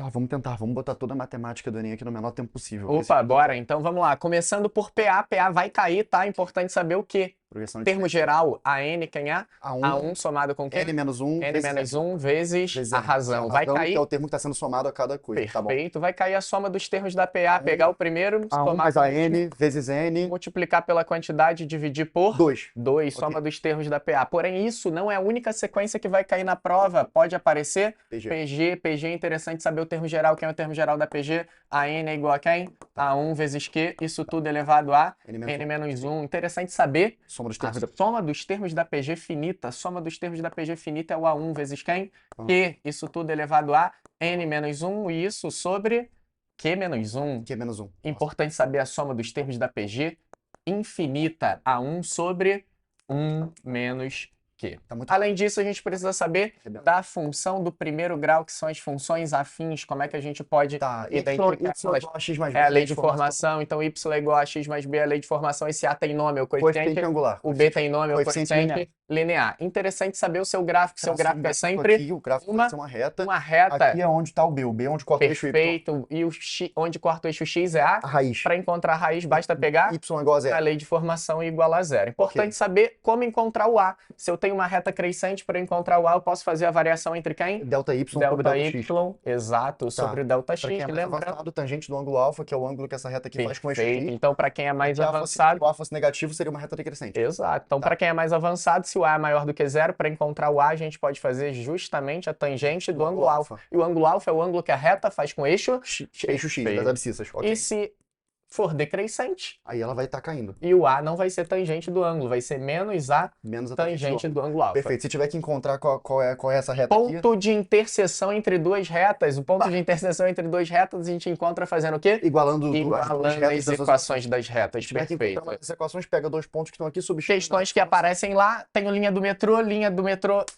Tá, vamos tentar. Vamos botar toda a matemática do Enem aqui no menor tempo possível. Opa, bora. Então vamos lá. Começando por PA. PA vai cair, tá? Importante saber o quê? Progressão de Termo geral, AN, quem é? A1, A1 somado com quem? N menos 1 N vezes menos 1 vezes vezes a N. razão. Vai que é cair. o termo que está sendo somado a cada coisa. Tá bom. Perfeito. Vai cair a soma dos termos da PA. Pegar o primeiro, A1 somar mais a N vezes N. multiplicar pela quantidade e dividir por 2. 2, soma dos termos da PA. Porém, isso não é a única sequência que vai cair na prova. Pode aparecer PG. PG é interessante saber o termo geral. Quem é o termo geral da PG? A N é igual a quem? A1 vezes Q. Isso tudo elevado a N menos 1. Interessante saber Soma dos a termos soma dos termos da PG finita. A soma dos termos da PG finita é o A1 vezes quem? Q. Isso tudo elevado a N menos 1. E isso sobre Q menos 1. Q menos 1. Importante saber a soma dos termos da PG infinita, A1 sobre 1 menos Q. Além disso, a gente precisa saber da função do primeiro grau, que são as funções afins, como é que a gente pode identificar elas. É a lei de formação, então y é igual a x mais b, a lei de formação. Esse A tem nome, é o coeficiente angular. O B tem nome, é o coeficiente linear. Interessante saber o seu gráfico. Seu gráfico é sempre o gráfico vai ser uma reta. Uma reta. Aqui é onde está o B é onde corta o eixo Y. Perfeito. E o x, onde corta o eixo X é a raiz. Para encontrar a raiz, basta pegar Y igual a zero. A lei de formação igual a zero. Importante saber como encontrar o A. Se eu tenho uma reta crescente, para encontrar o A, eu posso fazer a variação entre quem? Delta Y sobre delta Y, exato, sobre delta X. Para quem é mais avançado, tangente do ângulo alfa, que é o ângulo que essa reta aqui faz com o eixo X. Então, para quem é mais avançado... Se o A fosse negativo, seria uma reta decrescente. Exato. Então, para quem é mais avançado, se o A é maior do que zero, para encontrar o A, a gente pode fazer justamente a tangente do ângulo alfa. E o ângulo alfa é o ângulo que a reta faz com o eixo X, das abscissas. E se for decrescente, aí ela vai estar caindo. E o A não vai ser tangente do ângulo, vai ser menos a tangente do ângulo alfa. Perfeito. Se tiver que encontrar qual é essa reta ponto de interseção entre duas retas. O ponto de interseção entre duas retas a gente encontra fazendo o quê? Igualando as equações das retas. Perfeito. As equações, pega dois pontos que estão aqui, substitui. Questões que aparecem lá, tenho linha do metrô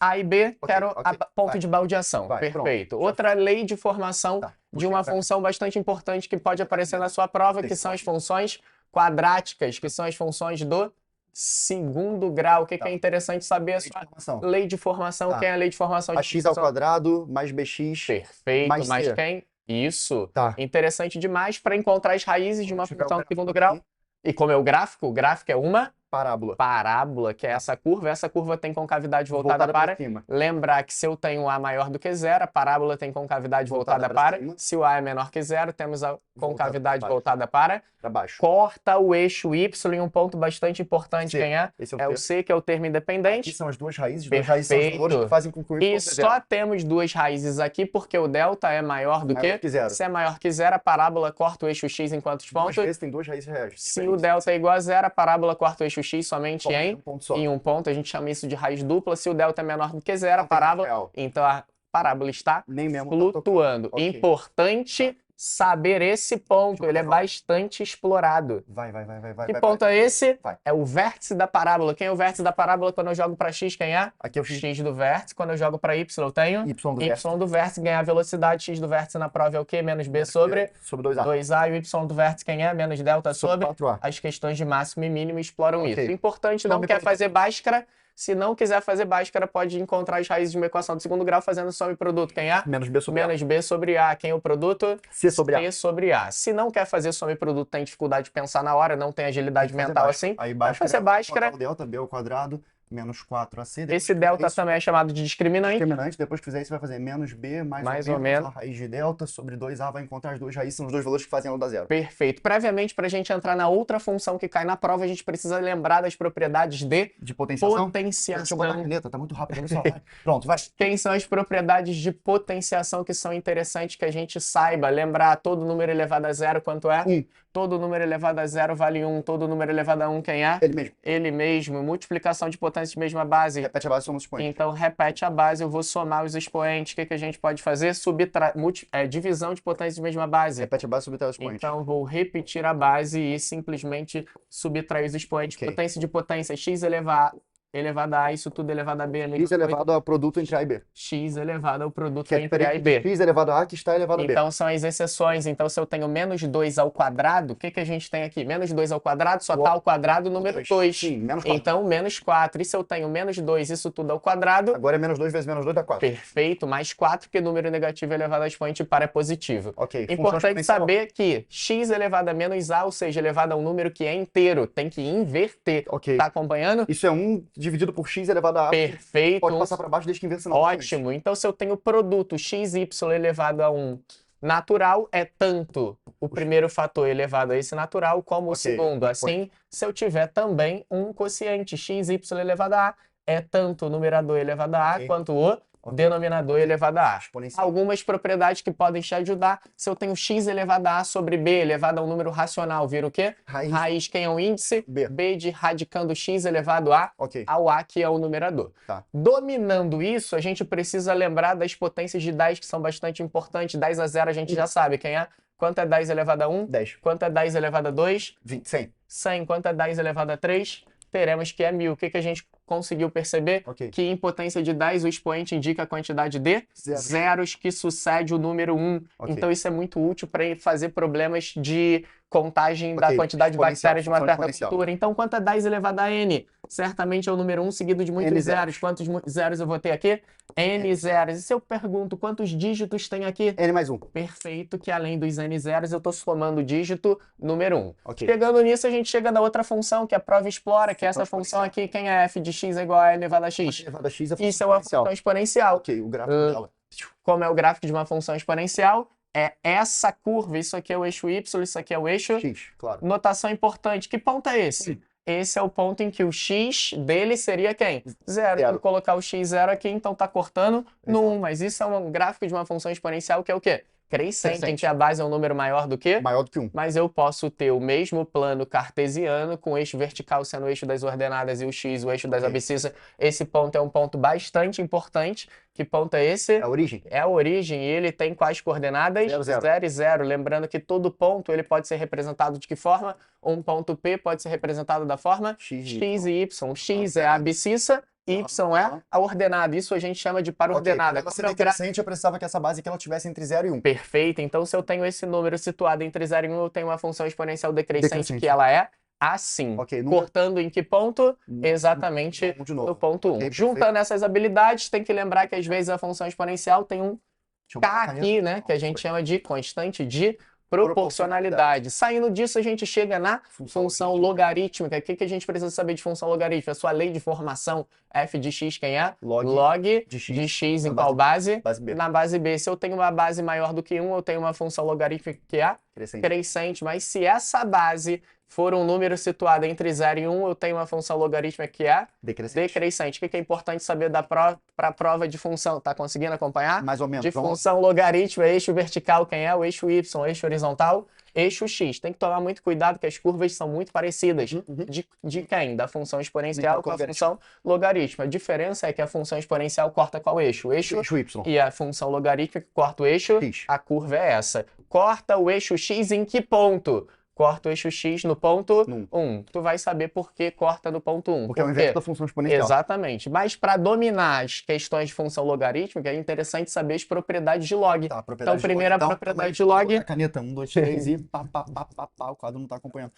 A e B, quero ponto de baldeação. Perfeito. Outra lei de formação de uma função bastante importante que pode aparecer na sua prova, que são as funções quadráticas, que são as funções do segundo grau. O que é interessante saber? Lei de formação. Quem é a lei de formação? X ao quadrado mais bx. Perfeito. Mais quem? Isso. Interessante demais para encontrar as raízes de uma função do segundo grau. E como é o gráfico é uma parábola, que é essa curva. Essa curva tem concavidade voltada para cima. Lembrar que se eu tenho A maior do que zero, a parábola tem concavidade voltada para cima. Se o A é menor que zero, temos a concavidade voltada para baixo. Corta o eixo Y em um ponto bastante importante. Quem é? É o C, que é o termo independente. Aqui são as duas raízes. Duas raízes são os valores que fazem com que o Y E só temos duas raízes aqui porque o delta é maior do que zero. Se é maior que zero, a parábola corta o eixo X em quantos pontos? Às vezes tem duas raízes reais. Se o delta é igual a zero, a parábola corta o eixo X somente em um ponto. A gente chama isso de raiz dupla. Se o delta é menor do que zero, a parábola... Então a parábola está flutuando. Importante saber esse ponto. Ele é bastante explorado. Vai. Que ponto é esse? É o vértice da parábola. Quem é o vértice da parábola quando eu jogo para X? Quem é? Aqui é o X do vértice. Quando eu jogo para Y, eu tenho Y do vértice. Ganhar a velocidade. X do vértice na prova é o quê? Menos B sobre 2A. E o Y do vértice quem é? Menos delta sobre 4A. As questões de máximo e mínimo exploram isso. Importante, não quer fazer Bhaskara. Se não quiser fazer Bhaskara, pode encontrar as raízes de uma equação do segundo grau fazendo soma e produto. Quem é? Menos B sobre A. Quem é o produto? C sobre A. Se não quer fazer soma e produto, tem dificuldade de pensar na hora, não tem agilidade mental assim, aí vai fazer Bhaskara. Delta, B ao quadrado, menos 4AC. Esse delta também é chamado de discriminante. Depois que fizer isso, vai fazer menos B mais ou menos a raiz de delta sobre 2A, vai encontrar as duas raízes, são os dois valores que fazem ela dar zero. Perfeito. Previamente, para a gente entrar na outra função que cai na prova, a gente precisa lembrar das propriedades de potenciação. Deixa eu botar a caneta, tá muito rápido, olha só. Pronto, vai. Quem são as propriedades de potenciação que são interessantes que a gente saiba? Lembrar todo número elevado a zero, quanto é? 1. Todo número elevado a zero vale 1. Todo número elevado a 1, quem é? Ele mesmo. Ele mesmo. Multiplicação de potências de mesma base. Repete a base, soma os expoentes. Então, repete a base, eu vou somar os expoentes. O que a gente pode fazer? Divisão de potências de mesma base. Repete a base, subtrai os expoentes. Então, vou repetir a base e simplesmente subtrair os expoentes. Potência de potência, x elevado elevado a A, isso tudo elevado a B. X elevado ao produto entre A e B. X elevado ao produto entre A e B. X elevado a A que está elevado a B. Então são as exceções. Então se eu tenho menos 2 ao quadrado, o que que a gente tem aqui? Menos 2 ao quadrado só está ao quadrado número 2. Sim, menos 4. Então menos 4. E se eu tenho menos 2, isso tudo ao quadrado? Agora é menos 2 vezes menos 2 dá 4. Perfeito, mais 4, porque número negativo elevado a expoente par é positivo. Ok. Importante saber que x elevado a menos a, ou seja, elevado a um número que é inteiro, tem que inverter. Ok. Tá acompanhando? Isso é 1 dividido por x elevado a a. Perfeito. Pode passar para baixo desde que inversa. Ótimo. Então, se eu tenho produto xy elevado a 1 natural, é tanto o primeiro fator elevado a esse natural como o segundo. Assim, se eu tiver também um quociente xy elevado a a, é tanto o numerador elevado a a quanto o denominador elevado a a. Algumas propriedades que podem te ajudar. Se eu tenho x elevado a a sobre b elevado a um número racional, vira o quê? Raiz, quem é o índice? B de radicando x elevado a ao a, que é o numerador. Tá. Dominando isso, a gente precisa lembrar das potências de 10, que são bastante importantes. 10 a 0 a gente já sabe quem é. Quanto é 10 elevado a 1? 10. Quanto é 10 elevado a 2? 20. 100. 100. Quanto é 10 elevado a 3? Teremos que é 1000. O que que a gente conseguiu perceber? Que em potência de 10 o expoente indica a quantidade de zeros que sucede o número 1. Então isso é muito útil para fazer problemas de contagem da quantidade de bactérias de uma certa cultura. Então quanto é 10 elevado a n? Certamente é o número 1 seguido de muitos zeros. Quantos zeros eu vou ter aqui? N zeros. E se eu pergunto quantos dígitos tem aqui? N mais 1. Perfeito, que além dos N zeros eu estou somando o dígito número 1. Chegando nisso, a gente chega na outra função, que é a prova explora, que é essa função aqui. Quem é f de x é igual a elevado a x? Elevado a x é isso é uma função exponencial. O gráfico dela. Como é o gráfico de uma função exponencial? É essa curva, isso aqui é o eixo y, isso aqui é o eixo x, claro. Notação importante, que ponto é esse? Esse é o ponto em que o x dele seria quem? Zero. Vou colocar o x0 aqui, então tá cortando no 1. Mas isso é um gráfico de uma função exponencial que é o quê? Crescente, em que a base é um número maior do que? Maior do que 1. Mas eu posso ter o mesmo plano cartesiano, com o eixo vertical sendo o eixo das ordenadas e o x, o eixo das abscissas. Esse ponto é um ponto bastante importante. Que ponto é esse? É a origem. É a origem, e ele tem quais coordenadas? 0 e 0. Lembrando que todo ponto ele pode ser representado de que forma? Um ponto P pode ser representado da forma x e y. X é a abscissa, y é a ordenada. Isso a gente chama de par-ordenada. Para ser crescente, eu precisava que essa base aqui ela tivesse entre 0 e 1. Perfeito. Então, se eu tenho esse número situado entre 0 e 1, eu tenho uma função exponencial decrescente, que ela é assim. Cortando em que ponto? Exatamente no ponto 1. Juntando essas habilidades, tem que lembrar que às vezes a função exponencial tem um K aqui, né? Que a gente chama de constante de proporcionalidade. Saindo disso, a gente chega na função logarítmica. O que a gente precisa saber de função logarítmica? A sua lei de formação, f de x, quem é? Log de x em qual base? Na base B. Se eu tenho uma base maior do que 1, eu tenho uma função logarítmica que é crescente. Mas se essa base for um número situado entre 0 e 1, eu tenho uma função logarítmica que é decrescente. O que é importante saber para a prova de função? Tá conseguindo acompanhar? Mais ou menos. De função logarítmica, eixo vertical, quem é? O eixo y, eixo horizontal, eixo x. Tem que tomar muito cuidado que as curvas são muito parecidas. De quem? Da função exponencial com a função logarítmica. A diferença é que a função exponencial corta qual eixo? O eixo y. E a função logarítmica corta o eixo x. A curva é essa. Corta o eixo x em que ponto? Corta o eixo x no ponto 1. Tu vai saber por que corta no ponto 1. Porque é o inverso da função exponencial. Exatamente. Mas para dominar as questões de função logarítmica, é interessante saber as propriedades de log. Então, primeira propriedade de log. A caneta, 1, 2, 3 e pá, o quadro não está acompanhando.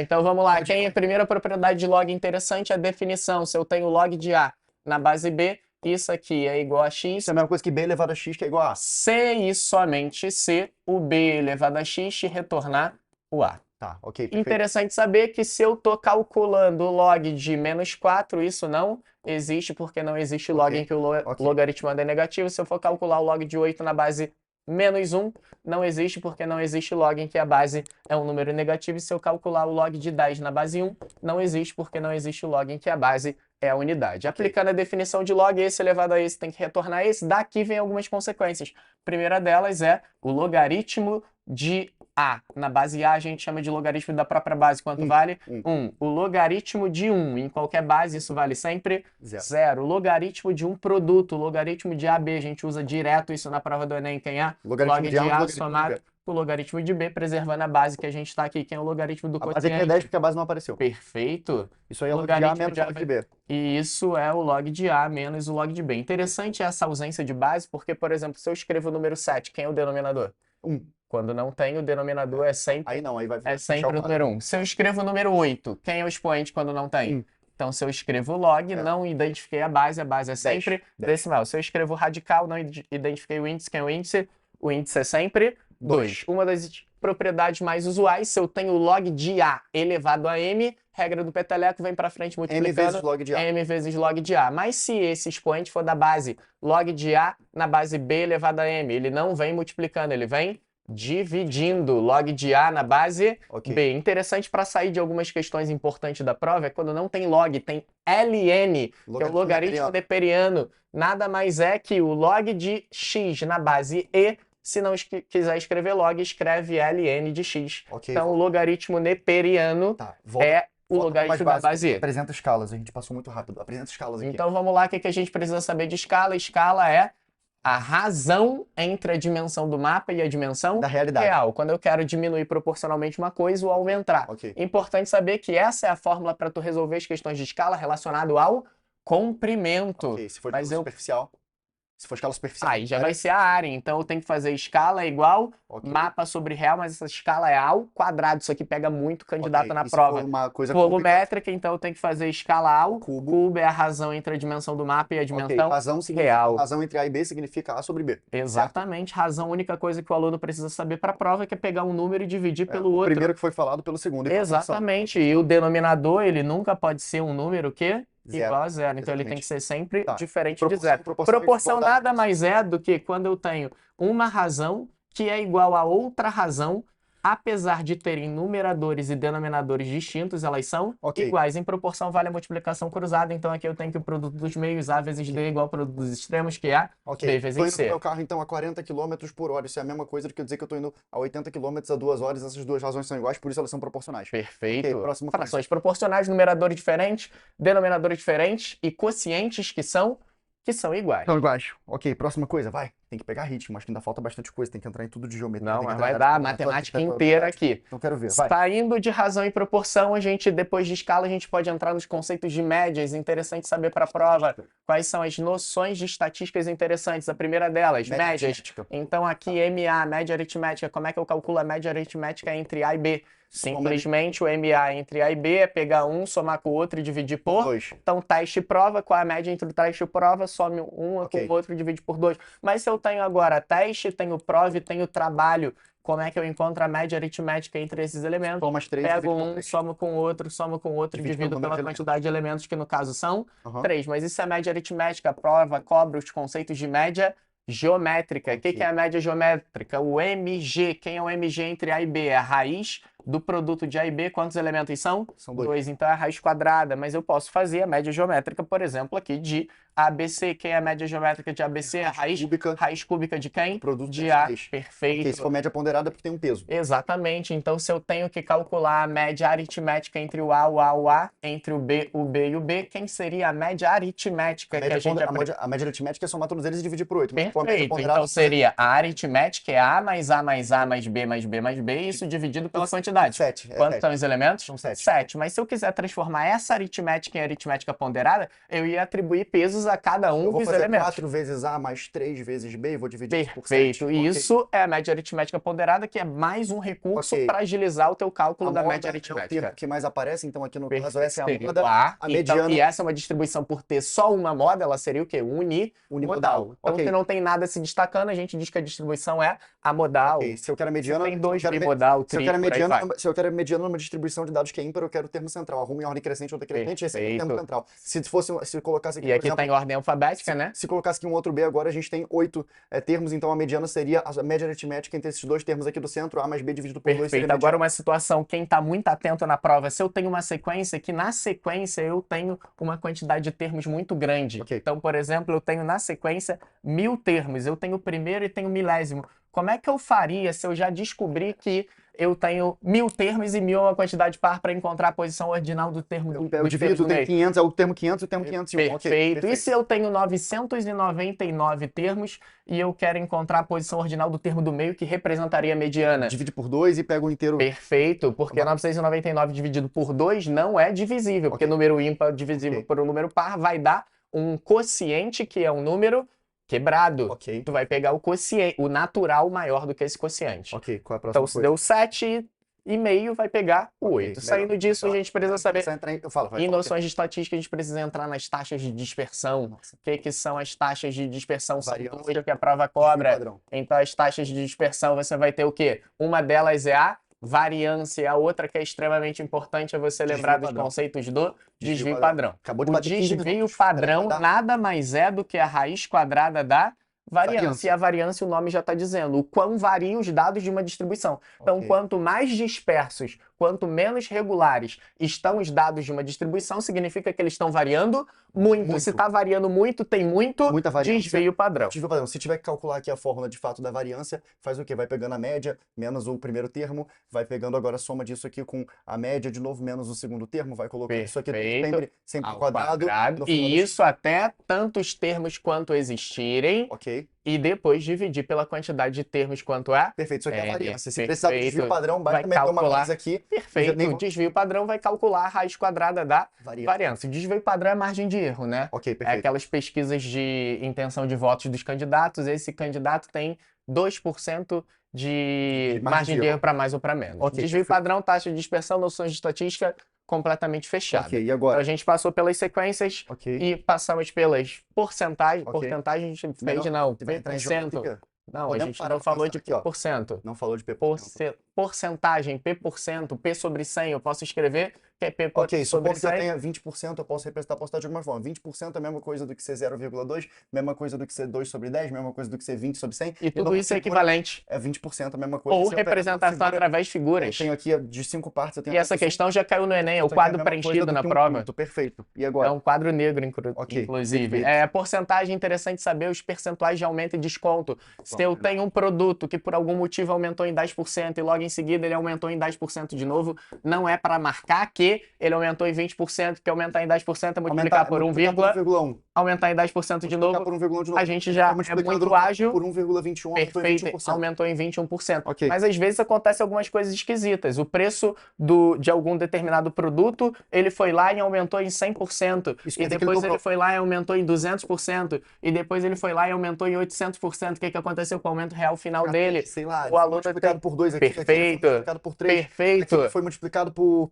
Então vamos lá. A primeira propriedade de log interessante é a definição. Se eu tenho log de A na base B, isso aqui é igual a x. Isso é a mesma coisa que b elevado a x, que é igual a A. Se e somente se o b elevado a x te retornar o A. Tá, ok. Perfeito. Interessante saber que se eu estou calculando o log de menos 4, isso não existe, porque não existe log em que o logaritmando é negativo. Se eu for calcular o log de 8 na base menos 1, não existe, porque não existe log em que a base é um número negativo. E se eu calcular o log de 10 na base 1, não existe, porque não existe log em que a base é a unidade. Aplicando a definição de log, esse elevado a esse tem que retornar esse. Daqui vem algumas consequências. A primeira delas é o logaritmo de A. Na base A, a gente chama de logaritmo da própria base. Quanto vale? 1. O logaritmo de 1. Em qualquer base, isso vale sempre 0. O logaritmo de um produto. O logaritmo de AB, a gente usa direto isso na prova do Enem. Quem é? Log de A somado o logaritmo de B, preservando a base que a gente está aqui, que é o logaritmo do quociente. A base aqui é 10 porque a base não apareceu. Perfeito. Isso aí é o log de A menos o log de B. E isso é o log de A menos o log de B. Interessante essa ausência de base, porque, por exemplo, se eu escrevo o número 7, quem é o denominador? 1. Quando não tem, o denominador é sempre, vai sempre o número 1. Se eu escrevo o número 8, quem é o expoente quando não tem? 1. Então, se eu escrevo log, não identifiquei a base é sempre 10. Decimal. Se eu escrevo radical, não identifiquei o índice, quem é o índice é sempre 2. Uma das propriedades mais usuais, se eu tenho log de A elevado a M, regra do peteleco, vem para frente multiplicando M vezes log de A. M vezes log de A. Mas se esse expoente for da base log de A na base B elevado a M, ele não vem multiplicando, ele vem dividindo log de A na base B. Interessante para sair de algumas questões importantes da prova é quando não tem log, tem ln, que é o logaritmo neperiano. Nada mais é que o log de x na base E. Se não quiser escrever log, escreve ln de x. Então, o logaritmo neperiano é o logaritmo da base E. Apresenta escalas, a gente passou muito rápido. Apresenta escalas aqui. Então, vamos lá, o que a gente precisa saber de escala? Escala é a razão entre a dimensão do mapa e a dimensão da realidade. Real. Quando eu quero diminuir proporcionalmente uma coisa ou aumentar. Importante saber que essa é a fórmula para tu resolver as questões de escala relacionado ao comprimento. Se for superficial. Se for escala superficial. Aí já vai ser a área. Então eu tenho que fazer escala igual mapa sobre real, mas essa escala é ao quadrado. Isso aqui pega muito candidato na prova. Se for uma coisa volumétrica, então eu tenho que fazer escala ao cubo. É a razão entre a dimensão do mapa e a dimensão real. Razão entre A e B significa A sobre B. Exatamente. Certo? Razão, a única coisa que o aluno precisa saber para a prova é que é pegar um número e dividir pelo outro. O primeiro que foi falado pelo segundo. Exatamente. E o denominador, ele nunca pode ser um número que igual a zero. Então ele tem que ser sempre diferente de zero. Proporção nada mais é do que quando eu tenho uma razão que é igual a outra razão, apesar de terem numeradores e denominadores distintos, elas são iguais. Em proporção vale a multiplicação cruzada. Então aqui eu tenho que o produto dos meios A vezes D igual ao produto dos extremos, que é B vezes C. Estou indo no meu carro então a 40 km por hora. Isso é a mesma coisa do que eu dizer que eu estou indo a 80 km a 2 horas. Essas duas razões são iguais, por isso elas são proporcionais. Perfeito. Frações proporcionais, numeradores diferentes, denominadores diferentes e quocientes que são iguais. São iguais. Próxima coisa, vai. Tem que pegar ritmo, acho que ainda falta bastante coisa, tem que entrar em tudo de geometria. Não, mas vai dar a matemática inteira aqui. Então quero ver, vai. Saindo de razão e proporção, a gente, depois de escala, a gente pode entrar nos conceitos de médias. Interessante saber para a prova quais são as noções de estatísticas interessantes. A primeira delas, médias. Então aqui, MA, média aritmética. Como é que eu calculo a média aritmética entre A e B? Simplesmente o MA entre A e B é pegar um, somar com o outro e dividir por 2. Então, teste e prova, qual é a média entre o teste e prova? Some um com o outro e divide por 2. Mas se eu tenho agora teste, tenho prova e tenho trabalho, como é que eu encontro a média aritmética entre esses elementos? Pego um, somo com o outro e divido pela quantidade de elementos, que no caso são 3. Mas isso é média aritmética. A prova cobra os conceitos de média geométrica. O que é a média geométrica? O MG. Quem é o MG entre A e B? É a raiz do produto de A e B. Quantos elementos são? São 2. Então é a raiz quadrada. Mas eu posso fazer a média geométrica, por exemplo, aqui de ABC. Quem é a média geométrica de ABC? É a raiz cúbica de quem? Produto de A. Perfeito. Se for média ponderada, porque tem um peso. Exatamente. Então, se eu tenho que calcular a média aritmética entre o A, entre o B e o B, quem seria a média aritmética que a gente aprende? A média aritmética é somar todos eles e dividir por 8. Perfeito. Então, seria a aritmética é A mais A mais A mais B mais B mais B, isso dividido pela quantidade. 7. Quantos são os elementos? São 7. 7. Mas se eu quiser transformar essa aritmética em aritmética ponderada, eu ia atribuir pesos a cada um dos elementos. Eu vou fazer 4 vezes A mais 3 vezes B e vou dividir isso por 7. Perfeito. E isso é a média aritmética ponderada, que é mais um recurso para agilizar o teu cálculo da média aritmética. É o termo que mais aparece, então aqui no caso essa é a moda, a mediana. E essa é uma distribuição por ter só uma moda, ela seria o quê? Unimodal. Então, se não tem nada se destacando, a gente diz que a distribuição é amodal. Se eu quero a mediana, tem 2 bimodal, se eu quero a mediana numa distribuição de dados que é ímpar, eu quero o termo central. Arrumo em ordem crescente ou decrescente, esse é o termo central. Se colocasse aqui, e aqui tem ordem alfabética, né? Se colocasse aqui um outro B, agora a gente tem 8 termos, então a mediana seria a média aritmética entre esses dois termos aqui do centro, A mais B dividido por 2. Perfeito. Agora uma situação, quem está muito atento na prova, se eu tenho uma sequência, que na sequência eu tenho uma quantidade de termos muito grande. Então, por exemplo, eu tenho na sequência 1000 termos, eu tenho o primeiro e tenho o milésimo. Como é que eu faria se eu já descobri que eu tenho 1000 termos e 1000 é uma quantidade par para encontrar a posição ordinal do termo do Eu divido, tem 500, é o termo 500 e o termo 501. Perfeito. Okay, perfeito. E se eu tenho 999 termos e eu quero encontrar a posição ordinal do termo do meio que representaria a mediana? Divide por 2 e pega o inteiro. Perfeito, porque 999 dividido por 2 não é divisível, porque número ímpar divisível por um número par vai dar um quociente, que é um número quebrado. Tu vai pegar o quociente, o natural maior do que esse quociente. Qual é a próxima então, se deu 7,5, vai pegar o 8. Saindo disso, a gente precisa saber, em noções de estatística, a gente precisa entrar nas taxas de dispersão. O que são as taxas de dispersão? São duas que a prova cobra. Então, as taxas de dispersão, você vai ter o quê? Uma delas é a variância, a outra que é extremamente importante é você lembrar dos conceitos do desvio padrão. O desvio padrão nada mais é do que a raiz quadrada da variância. E a variância, o nome já está dizendo, o quão variam os dados de uma distribuição. Então, quanto mais dispersos, quanto menos regulares estão os dados de uma distribuição, significa que eles estão variando muito. Se está variando muito, tem muita desvio padrão. Se tiver que calcular aqui a fórmula de fato da variância, faz o quê? Vai pegando a média, menos o primeiro termo, vai pegando agora a soma disso aqui com a média, de novo, menos o segundo termo, vai colocar isso aqui sempre ao quadrado. E isso até tantos termos quanto existirem. E depois dividir pela quantidade de termos quanto é. Perfeito, isso aqui é a variância. Se precisar do desvio padrão, vai meter uma coisa aqui. Perfeito, o desvio padrão vai calcular a raiz quadrada da variância. O desvio padrão é margem de erro, né? Perfeito. É aquelas pesquisas de intenção de votos dos candidatos, esse candidato tem 2% de margem de erro para mais ou para menos. Desvio padrão, taxa de dispersão, noções de estatística, completamente fechado. E agora? Então a gente passou pelas sequências e passamos pelas porcentagens. Porcentagem a gente fez, não. P%. Não, a gente não falou de P%. Não falou de P%. Porcentagem, P%, P sobre 100, eu posso escrever que é P sobre 100. Supondo que eu tenha 20%, eu posso representar a porcentagem de alguma forma. 20% é a mesma coisa do que ser 0,2, mesma coisa do que ser 2 sobre 10, mesma coisa do que ser 20 sobre 100. E tudo isso é equivalente. É 20% a mesma coisa. Ou representação através de figuras. Eu tenho aqui de 5 partes. E essa questão já caiu no Enem, é o quadro preenchido na prova. Perfeito. E agora? É um quadro negro, inclusive. Porcentagem, interessante saber os percentuais de aumento e desconto. Se eu tenho um produto que por algum motivo aumentou em 10% e logo em seguida ele aumentou em 10% de novo, não é para marcar que ele aumentou em 20%, que aumentar em 10% é multiplicar por 1,1. Aumentar em 10% de novo, a gente já é muito ágil. Por 1,21. Perfeito, aumentou em 21%. Mas às vezes acontecem algumas coisas esquisitas. O preço de algum determinado produto, ele foi lá e aumentou em 100%. E depois ele foi lá e aumentou em 200%. E depois ele foi lá e aumentou em 800%. O que aconteceu com o aumento real final dele? Sei lá, o aluno multiplicado por 2 aqui. Perfeito. Foi multiplicado por 3. Perfeito. Foi multiplicado por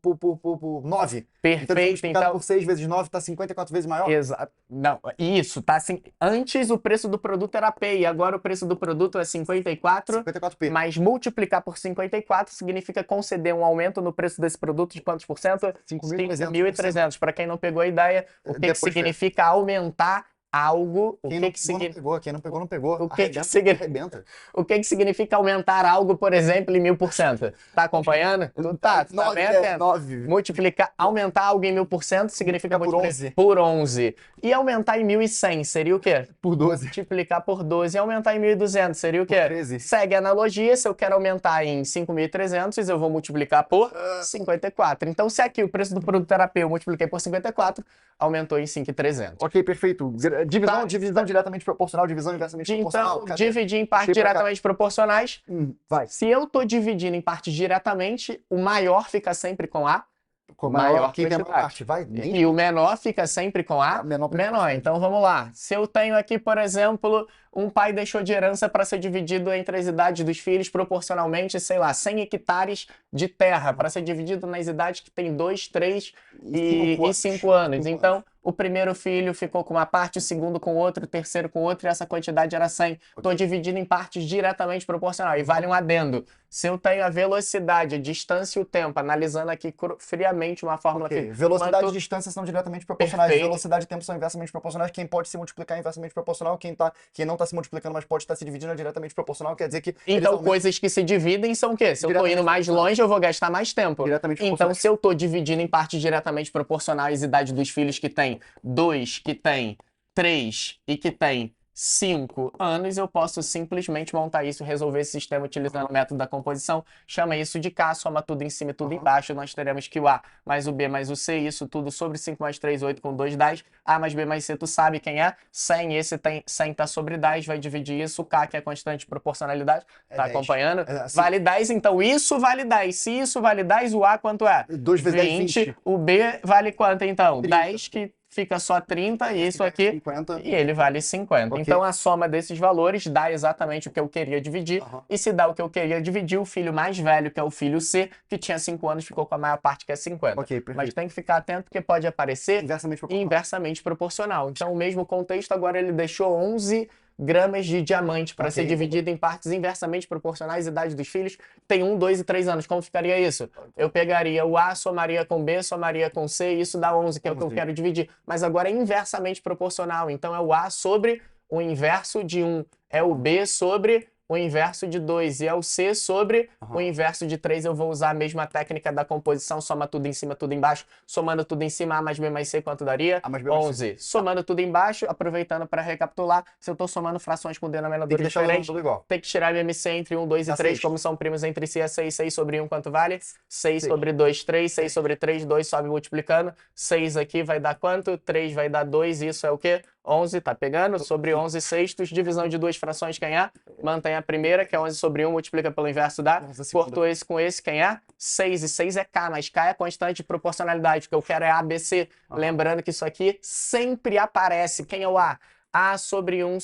9. Perfeito. Então, por 6 vezes 9 está 54 vezes maior? Exato. Não, isso, tá assim. Antes o preço do produto era P e agora o preço do produto é 54. 54P. Mas multiplicar por 54 significa conceder um aumento no preço desse produto de quantos por cento? 5.300. Para quem não pegou a ideia, o que significa aumentar algo? Quem não pegou, não pegou. O que significa aumentar algo, por exemplo, em 1000%? Tá acompanhando? Tá 9. Aumentar algo em 1000% significa multiplicar por 11. E aumentar em 1.100 seria o quê? Por 12. Multiplicar por 12. E aumentar em 1.200 seria o quê? Por 13. Segue a analogia, se eu quero aumentar em 5.300, eu vou multiplicar por 54. Então, se aqui o preço do produto era P, eu multipliquei por 54, aumentou em 5.300. Ok, perfeito. Divisão diretamente proporcional, divisão inversamente proporcional. Então, dividir em partes diretamente proporcionais. Vai. Se eu estou dividindo em partes diretamente, o maior fica sempre com a maior quem tem a maior parte. Vai. E o menor fica sempre com a menor. Então, vamos lá. Se eu tenho aqui, por exemplo, um pai deixou de herança para ser dividido entre as idades dos filhos proporcionalmente, sei lá, 100 hectares de terra, para ser dividido nas idades que tem 2, 3 e 5 anos. Então, o primeiro filho ficou com uma parte, o segundo com outra, o terceiro com outra, e essa quantidade era 100. Estou dividindo em partes diretamente proporcionais. E vale um adendo. Se eu tenho a velocidade, a distância e o tempo, analisando aqui friamente uma fórmula que... Velocidade e distância são diretamente proporcionais. Velocidade e tempo são inversamente proporcionais. Quem pode se multiplicar é inversamente proporcional. Quem não está se multiplicando, mas pode estar se dividindo é diretamente proporcional. Quer dizer que... Então, coisas que se dividem são o quê? Se eu estou indo mais longe, eu vou gastar mais tempo. Então, se eu estou dividindo em partes diretamente proporcionais, idade dos filhos que tem 2, que tem 3 e que tem 5 anos, eu posso simplesmente montar isso, resolver esse sistema utilizando o método da composição. Chama isso de K, soma tudo em cima e tudo embaixo. Nós teremos que o A mais o B mais o C, isso tudo sobre 5 mais 3, 8 com 2, 10. A mais B mais C, tu sabe quem é? 100, esse tem 100 tá sobre 10, vai dividir isso. O K, que é a constante de proporcionalidade, tá acompanhando? Assim, vale 10, então isso vale 10. Se isso vale 10, o A quanto é? 2 vezes 10, 20. O B vale quanto, então? 30. 10, que fica só 30, e isso aqui, 50. e ele vale 50. Okay. Então, a soma desses valores dá exatamente o que eu queria dividir, e se dá o que eu queria dividir, o filho mais velho, que é o filho C, que tinha 5 anos, ficou com a maior parte, que é 50. Okay, mas tem que ficar atento, porque pode aparecer inversamente proporcional. Então, o mesmo contexto, agora ele deixou 11 gramas de diamante para ser dividido em partes inversamente proporcionais, idade dos filhos, tem 1, 2 e 3 anos. Como ficaria isso? Eu pegaria o A, somaria com B, somaria com C, e isso dá 11, que é o que eu quero dividir. Mas agora é inversamente proporcional, então é o A sobre o inverso de 1, é o B sobre o inverso de 2, e é o C sobre o inverso de 3. Eu vou usar a mesma técnica da composição, soma tudo em cima, tudo embaixo. Somando tudo em cima, A mais B mais C, quanto daria? 11. Somando tudo embaixo, aproveitando para recapitular, se eu estou somando frações com denominadores diferentes, tem que tirar MC entre 1, 2 e 3, como são primos entre si, é 6. 6 sobre 1, quanto vale? 6 sobre 2, 3. 6 sobre 3, 2, sobe multiplicando. 6 aqui vai dar quanto? 3 vai dar 2, isso é o quê? 11, tá pegando? Sobre 11 sextos, divisão de duas frações, quem é? Mantém a primeira, que é 11 sobre 1, multiplica pelo inverso da. Cortou esse com esse, quem é? 6, e 6 é K, mas K é constante de proporcionalidade, o que eu quero é ABC. Lembrando que isso aqui sempre aparece. Quem é o A? A sobre 1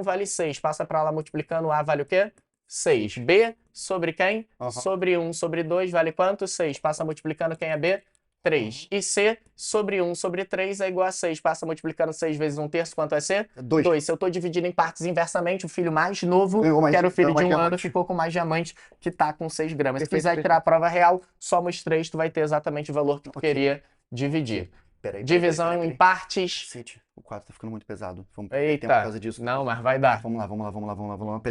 vale 6. Passa para lá multiplicando, A vale o quê? 6. B sobre quem? Sobre 1 sobre 2 vale quanto? 6. Passa multiplicando, quem é B? 3. E C sobre 1 sobre 3 é igual a 6. Passa multiplicando 6 vezes 1/3, quanto é C? 2. Se eu estou dividindo em partes inversamente, o filho mais novo, que era o filho de 1 ano, ficou com mais diamante, que está com 6 gramas. Se quiser tirar a prova real, soma os 3, tu vai ter exatamente o valor que tu queria dividir. Divisão em partes. O 4 tá ficando muito pesado. Vamos perder tempo por causa disso. Não, mas vai dar. Vamos lá.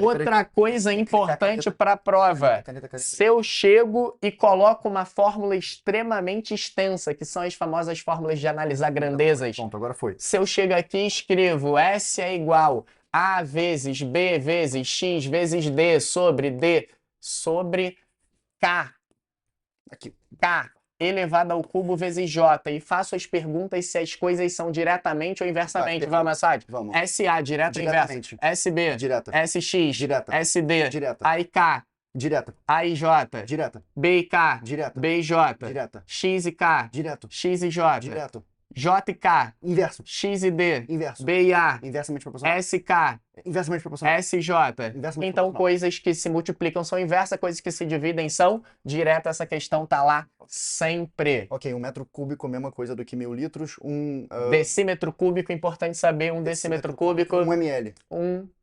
Outra coisa importante para a prova. Se eu chego e coloco uma fórmula extremamente extensa, que são as famosas fórmulas de analisar grandezas. Pronto, agora foi. Se eu chego aqui e escrevo S é igual a vezes B vezes X vezes D sobre K. Aqui. K elevado ao cubo vezes J, e faço as perguntas se as coisas são diretamente ou inversamente. Vamos, Assad? Vamos. SA, direto ou inverso? SB, direta. SX, direta. SD, direta. AIK, direta. AIJ, direta. BIK, direta. BIJ, direta. X e K, direto. X e J, direto. J e K, inverso. X e D, inverso. B e A, inversamente proporcional. SK, inversamente proporcional. SJ. Inversamente Então, proporcional. coisas que se multiplicam são inversas, coisas que se dividem são diretas. Essa questão tá lá sempre. Ok, 1 metro cúbico, mesma coisa do que 1000 litros. Decímetro cúbico, importante saber. Um decímetro cúbico. 1 ml.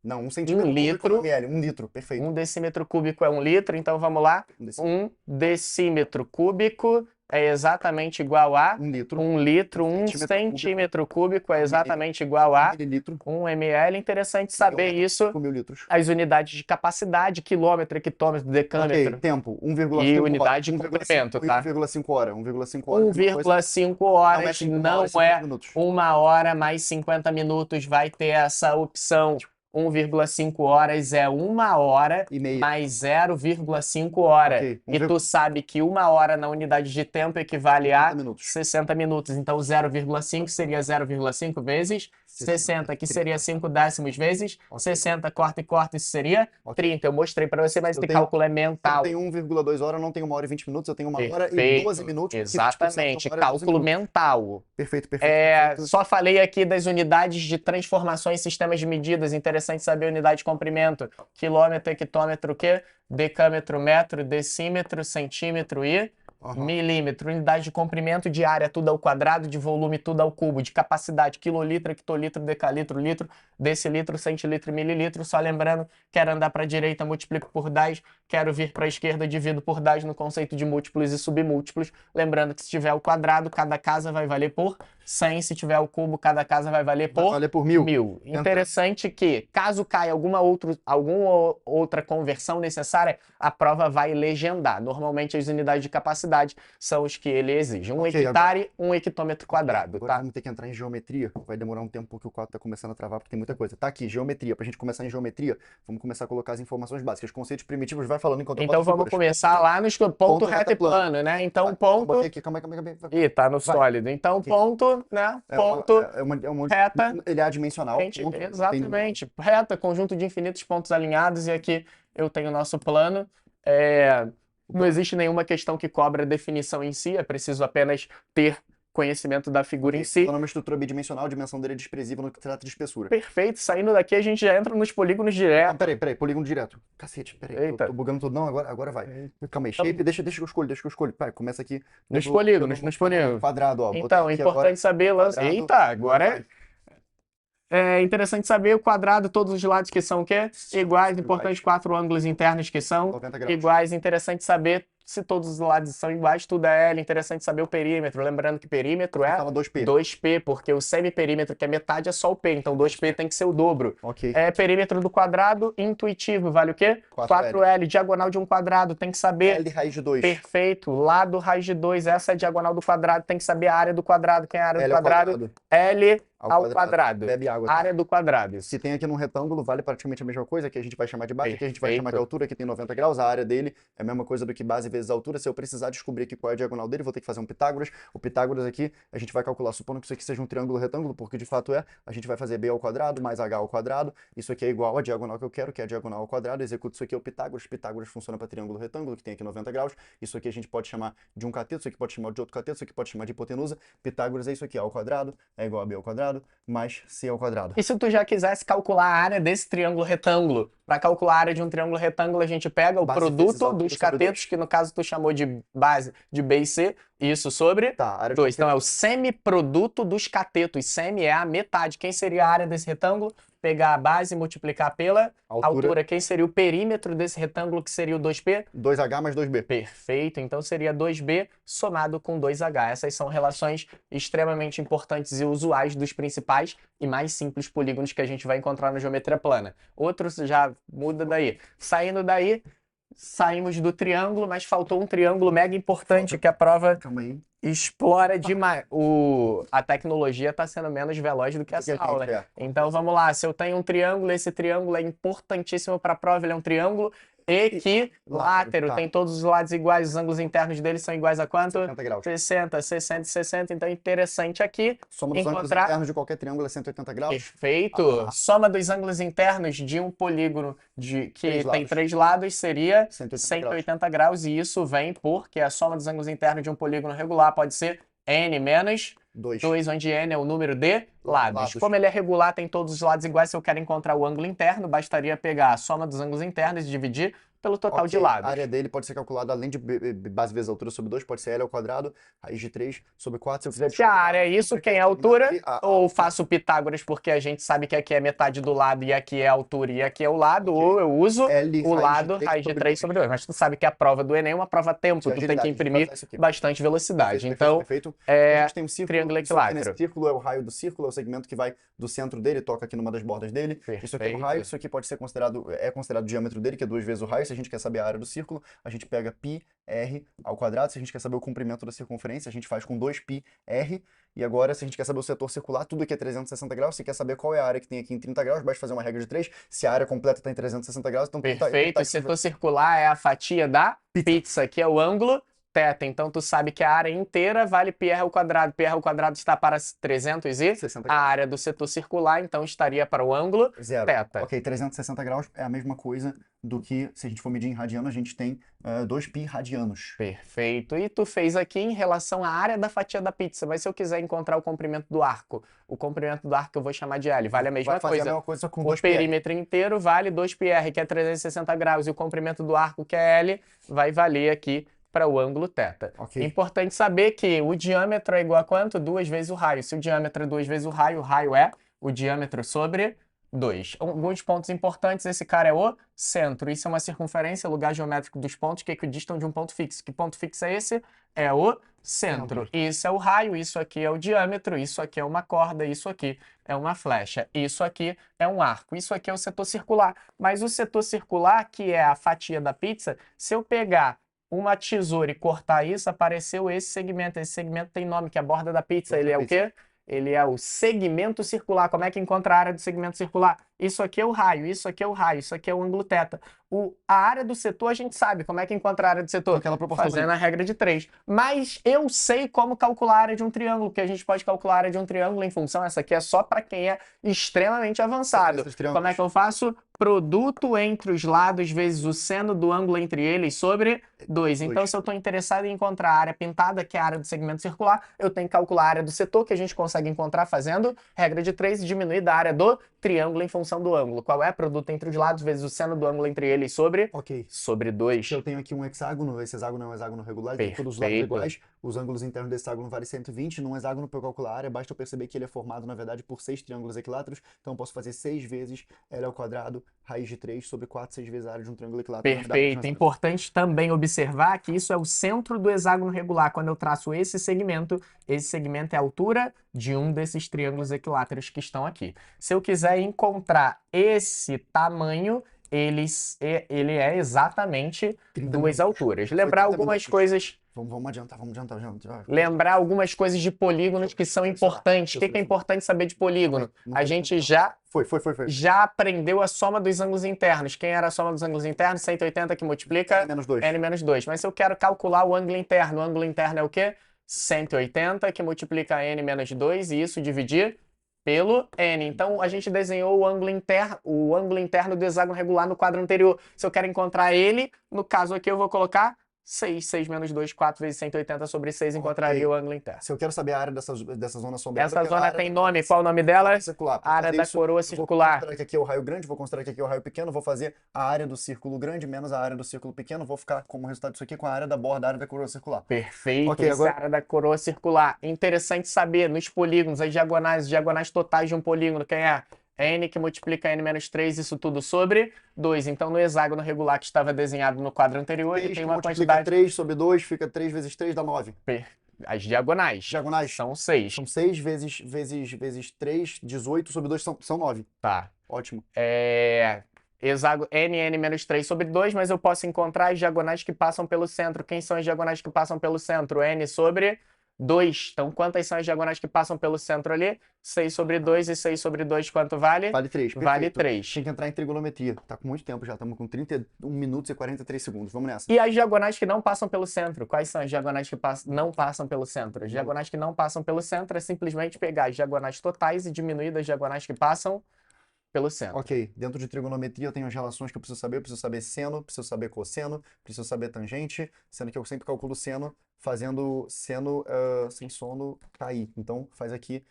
Não, 1 centímetro. 1 litro. 1 ml, 1 litro, perfeito. 1 decímetro cúbico é 1 litro, então vamos lá. 1 decímetro cúbico é exatamente igual a 1 litro. 1 litro. 1 centímetro cúbico é exatamente igual a 1 mililitro. 1 ml. Interessante saber isso. 1000 litros. As unidades de capacidade, quilômetro, hectômetro, decâmetro. Ok, tempo, 1,5 E unidade de comprimento, tá? 1,5 hora. 1,5 hora. 1,5 horas não é 1 hora mais 50 minutos. Vai ter essa opção. 1,5 horas é 1 hora e meia. mais 0,5 hora. Okay. E tu sabe que 1 hora na unidade de tempo equivale a 60 minutos. Então 0,5 seria 0,5 vezes 60, que seria 5 décimos vezes 60. Corta e corta, isso seria 30. Eu mostrei para você, mas esse cálculo é mental. Eu tenho 1,2 horas, não tenho 1 hora e 20 minutos, eu tenho 1 hora e 12 minutos. Exatamente, cálculo mental. Perfeito. Só falei aqui das unidades de transformação em sistemas de medidas. Interessante saber a unidade de comprimento. Quilômetro, hectômetro, o quê? Decâmetro, metro, decímetro, centímetro e milímetro. Unidade de comprimento, de área, tudo ao quadrado, de volume, tudo ao cubo, de capacidade, quilolitro, hectolitro, decalitro, litro, decilitro, centilitro e mililitro. Só lembrando, quero andar para a direita, multiplico por 10, quero vir para a esquerda, divido por 10 no conceito de múltiplos e submúltiplos. Lembrando que se tiver o quadrado, cada casa vai valer por 100, se tiver o cubo, cada casa vai valer por 1000. Interessante que, caso caia alguma outra conversão necessária, a prova vai legendar. Normalmente as unidades de capacidade são os que ele exige. 1 hectare, 1 hectômetro quadrado. Agora vamos ter que entrar em geometria. Vai demorar um tempo porque o quadro está começando a travar, porque tem muita coisa. Tá aqui, geometria. Pra gente começar em geometria, vamos começar a colocar as informações básicas. Conceitos primitivos, vai falando enquanto eu Então vamos começar lá no ponto reto e plano, né? Então ponto... Botei aqui, calma aí. Ih, tá no sólido. Então ponto, né? Ponto, reta. Ele é adimensional. Exatamente. Reta, conjunto de infinitos pontos alinhados. E aqui eu tenho o nosso plano. Não existe nenhuma questão que cobre a definição em si, é preciso apenas ter conhecimento da figura em si. Plano é uma estrutura bidimensional, a dimensão dele é desprezível no que se trata de espessura. Perfeito, saindo daqui a gente já entra nos polígonos direto. Não, peraí, polígono direto. Cacete, peraí, tô bugando tudo. Não, agora vai. Calma aí, shape, deixa que eu escolho. Pai, começa aqui. Nos polígonos. Quadrado, ó. Então, é importante saber... Eita, agora é interessante saber o quadrado, todos os lados que são o quê? Iguais. Importante 4 ângulos internos que são iguais. Interessante saber se todos os lados são iguais, tudo é L. Interessante saber o perímetro. Lembrando que perímetro é 2P, porque o semiperímetro, que é metade, é só o P. Então 2P tem que ser o dobro. Perímetro do quadrado, intuitivo, vale o quê? 4L. Diagonal de um quadrado, tem que saber... L raiz de 2. Perfeito. Lado raiz de 2, essa é a diagonal do quadrado, tem que saber a área do quadrado. Quem é a área do quadrado? L ao quadrado. Bebe água. Área do quadrado. Se tem aqui num retângulo, vale praticamente a mesma coisa, que a gente vai chamar de base, que a gente vai chamar de altura, que tem 90 graus. A área dele é a mesma coisa do que base vezes altura. Se eu precisar descobrir aqui qual é a diagonal dele, vou ter que fazer um Pitágoras. O Pitágoras aqui, a gente vai calcular, supondo que isso aqui seja um triângulo retângulo, porque de fato a gente vai fazer b ao quadrado mais h ao quadrado. Isso aqui é igual à diagonal que eu quero, que é a diagonal ao quadrado. Executo isso aqui, é o Pitágoras. Pitágoras funciona para triângulo retângulo, que tem aqui 90 graus. Isso aqui a gente pode chamar de um cateto, isso aqui pode chamar de outro cateto, isso aqui pode chamar de hipotenusa. Pitágoras é isso aqui, a ao quadrado é igual a b ao quadrado mais c ao quadrado. E se tu já quisesse calcular a área desse triângulo retângulo? Para calcular a área de um triângulo retângulo, a gente pega o produto dos catetos, que no caso tu chamou de base de B e C, isso sobre 2. Então é o semiproduto dos catetos. Semi é a metade. Quem seria a área desse retângulo? Pegar a base e multiplicar pela altura. Quem seria o perímetro desse retângulo, que seria o 2P? 2H mais 2B. Perfeito. Então seria 2B somado com 2H. Essas são relações extremamente importantes e usuais dos principais e mais simples polígonos que a gente vai encontrar na geometria plana. Outros já muda daí. Saindo daí, saímos do triângulo, mas faltou um triângulo mega importante que a prova explora demais. A tecnologia está sendo menos veloz do que essa aula. Então vamos lá, se eu tenho um triângulo, esse triângulo é importantíssimo para a prova, ele é um triângulo equilátero, tem todos os lados iguais, os ângulos internos dele são iguais a quanto? 60 graus. 60, 60 e 60, então interessante aqui Soma dos ângulos internos de qualquer triângulo é 180 graus. Perfeito. Soma dos ângulos internos de um polígono que tem 3 lados seria 180 graus, e isso vem porque a soma dos ângulos internos de um polígono regular pode ser n menos 2, onde n é o número de lados. Como ele é regular, tem todos os lados iguais. Se eu quero encontrar o ângulo interno, bastaria pegar a soma dos ângulos internos e dividir pelo total de lados. A área dele pode ser calculada além de base vezes altura sobre 2, pode ser L ao quadrado, raiz de 3 sobre 4. Se a área é isso, quem é a altura? Ou faço Pitágoras, porque a gente sabe que aqui é metade do lado e aqui é a altura e aqui é o lado, ou eu uso o lado raiz de 3 sobre 2. Mas tu sabe que a prova do Enem é uma prova a tempo, tu tem que imprimir bastante velocidade. Então, a gente tem um círculo, triângulo equilátero. Esse círculo é o raio do círculo, é o segmento que vai do centro dele, toca aqui numa das bordas dele. Isso aqui é o raio, isso aqui pode ser considerado o diâmetro dele, que é 2 vezes o raio. Se a gente quer saber a área do círculo, a gente pega πr ao quadrado. Se a gente quer saber o comprimento da circunferência, a gente faz com 2πr. E agora, se a gente quer saber o setor circular, tudo aqui é 360 graus. Se quer saber qual é a área que tem aqui em 30 graus, basta fazer uma regra de 3. Se a área completa está em 360 graus, então... Perfeito. O setor circular é a fatia da pizza, que é o ângulo θ. Então, tu sabe que a área inteira vale πr ao quadrado. Πr ao quadrado está para 360 a área do setor circular, então estaria para o ângulo θ. Ok, 360 graus é a mesma coisa do que, se a gente for medir em radiano, a gente tem 2π radianos. Perfeito. E tu fez aqui em relação à área da fatia da pizza, mas se eu quiser encontrar o comprimento do arco, o comprimento do arco eu vou chamar de L, vale a mesma coisa. A mesma coisa com 2πr. O perímetro inteiro vale 2πr, que é 360 graus, e o comprimento do arco, que é L, vai valer aqui para o ângulo θ. Importante saber que o diâmetro é igual a quanto? 2 vezes o raio. Se o diâmetro é 2 vezes o raio é o diâmetro sobre 2. Alguns pontos importantes, esse cara é o centro. Isso é uma circunferência, lugar geométrico dos pontos que equidistam de um ponto fixo. Que ponto fixo é esse? É o centro. Isso é o raio, isso aqui é o diâmetro, isso aqui é uma corda, isso aqui é uma flecha, isso aqui é um arco, isso aqui é o setor circular. Mas o setor circular, que é a fatia da pizza, se eu pegar uma tesoura e cortar isso, apareceu esse segmento. Esse segmento tem nome, que é a borda da pizza. Ele é o quê? ele é o segmento circular. Como é que encontra a área do segmento circular? Isso aqui é o raio, isso aqui é o raio, isso aqui é o ângulo θ. A área do setor a gente sabe como é que encontra a área do setor. Aquela proporção fazendo a regra de 3. Mas eu sei como calcular a área de um triângulo, porque a gente pode calcular a área de um triângulo em função, essa aqui é só para quem é extremamente avançado. Como é que eu faço? Produto entre os lados vezes o seno do ângulo entre eles sobre 2. Então, se eu estou interessado em encontrar a área pintada, que é a área do segmento circular, eu tenho que calcular a área do setor, que a gente consegue encontrar fazendo regra de 3 e diminuir da área do triângulo em função do ângulo. Qual é? Produto entre os lados vezes o seno do ângulo entre eles sobre, sobre 2. Eu tenho aqui um hexágono, esse hexágono é um hexágono regular, tem todos os lados iguais, os ângulos internos desse hexágono valem 120, num hexágono para eu calcular a área, basta eu perceber que ele é formado, na verdade, por 6 triângulos equiláteros, então eu posso fazer 6 vezes L ao quadrado, raiz de 3 sobre 4, 6 vezes a área de um triângulo equilátero. Perfeito. Importante também observar que isso é o centro do hexágono regular. Quando eu traço esse segmento é a altura de um desses triângulos equiláteros que estão aqui. Se eu quiser encontrar esse tamanho, ele é exatamente 2 alturas. Lembrar algumas coisas... Vamos adiantar. Lembrar algumas coisas de polígonos que são importantes. O que é importante saber de polígono? A gente já aprendeu a soma dos ângulos internos. Quem era a soma dos ângulos internos? 180 que multiplica n menos 2. Mas se eu quero calcular o ângulo interno é o quê? 180 que multiplica n menos 2 e isso dividir pelo n. Então, a gente desenhou o ângulo interno do hexágono regular no quadro anterior. Se eu quero encontrar ele, no caso aqui eu vou colocar 6 menos 2, 4 vezes 180 sobre 6, encontraria o ângulo interno. Se eu quero saber a área dessa zona sombreada... Essa zona tem nome, qual o nome dela? A área da coroa circular. Vou considerar que aqui é o raio grande, vou considerar que aqui é o raio pequeno, vou fazer a área do círculo grande menos a área do círculo pequeno, vou ficar como resultado disso aqui com a área da borda, a área da coroa circular. Perfeito, essa é a área da coroa circular. Interessante saber, nos polígonos, as diagonais totais de um polígono, quem é? n que multiplica n menos 3, isso tudo sobre 2. Então, no hexágono regular que estava desenhado no quadro anterior, ele tem uma quantidade... 3 sobre 2, fica 3 vezes 3 dá 9. As diagonais. São 6. São 6 vezes 3, 18 sobre 2 são 9. Tá. Ótimo. Hexágono n menos 3 sobre 2, mas eu posso encontrar as diagonais que passam pelo centro. Quem são as diagonais que passam pelo centro? N sobre 2. Então, quantas são as diagonais que passam pelo centro ali? 6 sobre 2 e 6 sobre 2, quanto vale? Vale 3. Vale 3. Tem que entrar em trigonometria. Tá com muito tempo já, estamos com 31 minutos e 43 segundos. Vamos nessa. E as diagonais que não passam pelo centro? Quais são as diagonais que não passam pelo centro? As diagonais que não passam pelo centro é simplesmente pegar as diagonais totais e diminuir das diagonais que passam pelo centro. Ok, dentro de trigonometria eu tenho as relações que eu preciso saber seno, preciso saber cosseno, preciso saber tangente, sendo que eu sempre calculo seno fazendo seno sem sono cair. Então faz aqui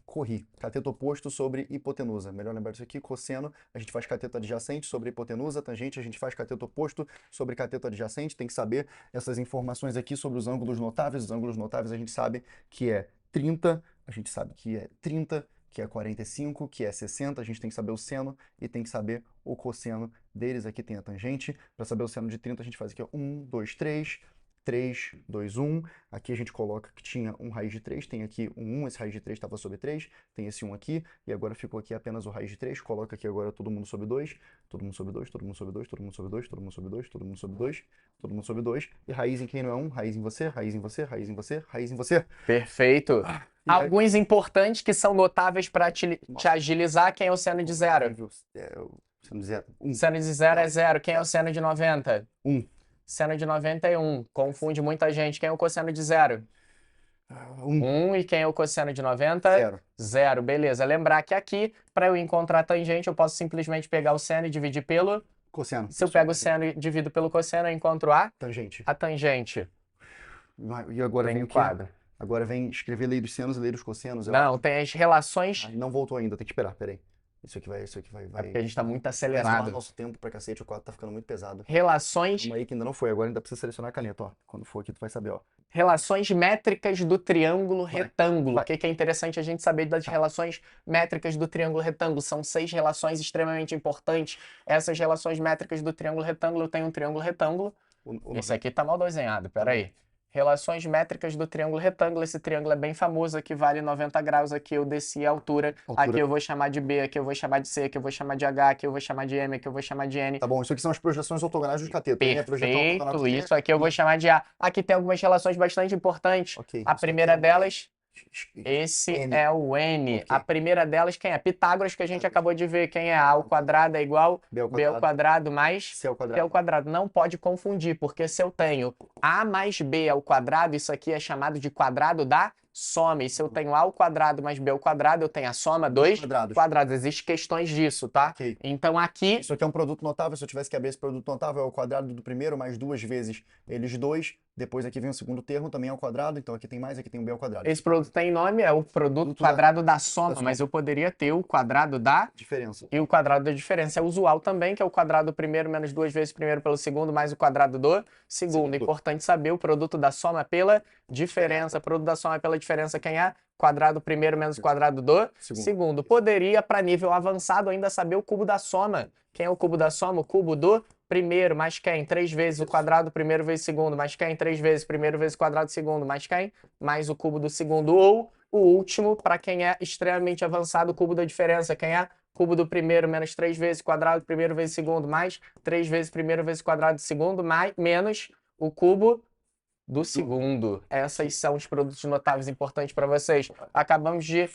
corri, cateto oposto sobre hipotenusa. Melhor lembrar disso aqui, cosseno, a gente faz cateto adjacente sobre hipotenusa, tangente, a gente faz cateto oposto sobre cateto adjacente. Tem que saber essas informações aqui sobre os ângulos notáveis. Os ângulos notáveis a gente sabe que é 30, a gente sabe que é 30, que é 45, que é 60, a gente tem que saber o seno e tem que saber o cosseno deles. Aqui tem a tangente, para saber o seno de 30 a gente faz aqui, ó, 1, 2, 3, 3, 2, 1. Aqui a gente coloca que tinha um raiz de 3, tem aqui um 1, esse raiz de 3 estava sobre 3, tem esse 1 aqui, e agora ficou aqui apenas o raiz de 3, coloca aqui agora todo mundo sobre 2, todo mundo sobre 2, todo mundo sobre 2, todo mundo sobre 2, todo mundo sobre 2, todo mundo sobre 2, todo mundo sobre 2, e raiz em quem não é 1, raiz em você, raiz em você, raiz em você, raiz em você. Perfeito. Alguns importantes que são notáveis para te agilizar, quem é o seno de 0? Seno de 0. Seno de 0 é 0, quem é o seno de 90? 1. Seno de 91, confunde muita gente. Quem é o cosseno de 0? 1. E quem é o cosseno de 90? 0. 0, beleza. Lembrar que aqui, para eu encontrar a tangente, eu posso simplesmente pegar o seno e dividir pelo... cosseno. Se eu pego o seno e divido pelo cosseno, eu encontro a... tangente. A tangente. E agora vem o quadro. Agora vem escrever lei dos senos e lei dos cossenos. Não, tem as relações... não voltou ainda, tem que esperar, peraí. Isso aqui vai. É porque a gente tá muito acelerado. Nosso tempo pra cacete, o quadro tá ficando muito pesado. Relações... Calma aí que ainda não foi, agora ainda precisa selecionar a caneta, ó. Quando for aqui tu vai saber, ó. Relações métricas do triângulo retângulo. O que é interessante a gente saber das relações métricas do triângulo retângulo? São 6 relações extremamente importantes. Essas relações métricas do triângulo retângulo, eu tenho um triângulo retângulo. Esse aqui tá mal desenhado, peraí. Relações métricas do triângulo retângulo. Esse triângulo é bem famoso, aqui vale 90 graus, aqui eu desci a altura, aqui eu vou chamar de B, aqui eu vou chamar de C, aqui eu vou chamar de H, aqui eu vou chamar de M, aqui eu vou chamar de N. Tá bom, isso aqui são as projeções ortogonais dos catetos. Perfeito, isso aqui eu vou chamar de A. Aqui tem algumas relações bastante importantes. A primeira delas, Esse é o N. Okay. A primeira delas, quem é? Pitágoras, que a gente acabou de ver. Quem é? A ao quadrado é igual B ao quadrado mais C ao quadrado. Não pode confundir, porque se eu tenho A mais B ao quadrado, isso aqui é chamado de quadrado da soma. E se eu tenho A ao quadrado mais B ao quadrado, eu tenho a soma dos quadrados. Existem questões disso, tá? Okay. Então aqui... Isso aqui é um produto notável. Se eu tivesse que abrir esse produto notável, é o quadrado do primeiro mais 2 vezes eles dois. Depois aqui vem o segundo termo, também ao quadrado. Então aqui tem mais, aqui tem o B ao quadrado. Esse produto tem nome, é o produto quadrado da soma, mas eu poderia ter o quadrado da diferença. E o quadrado da diferença é usual também, que é o quadrado do primeiro menos 2 vezes o primeiro pelo segundo, mais o quadrado do segundo. Importante saber o produto da soma pela diferença. Produto da soma pela diferença, quem é? Quadrado primeiro menos quadrado do segundo. Poderia, para nível avançado, ainda saber o cubo da soma. Quem é o cubo da soma? O cubo do primeiro, mais quem? 3 vezes o quadrado primeiro vezes segundo, mais quem? 3 vezes primeiro vezes quadrado segundo, mais quem? Mais o cubo do segundo. Ou o último, para quem é extremamente avançado, o cubo da diferença. Quem é? Cubo do primeiro menos 3 vezes quadrado primeiro vezes segundo, mais 3 vezes primeiro vezes quadrado segundo, mais, menos o cubo do segundo. Essas são os produtos notáveis importantes para vocês. Acabamos de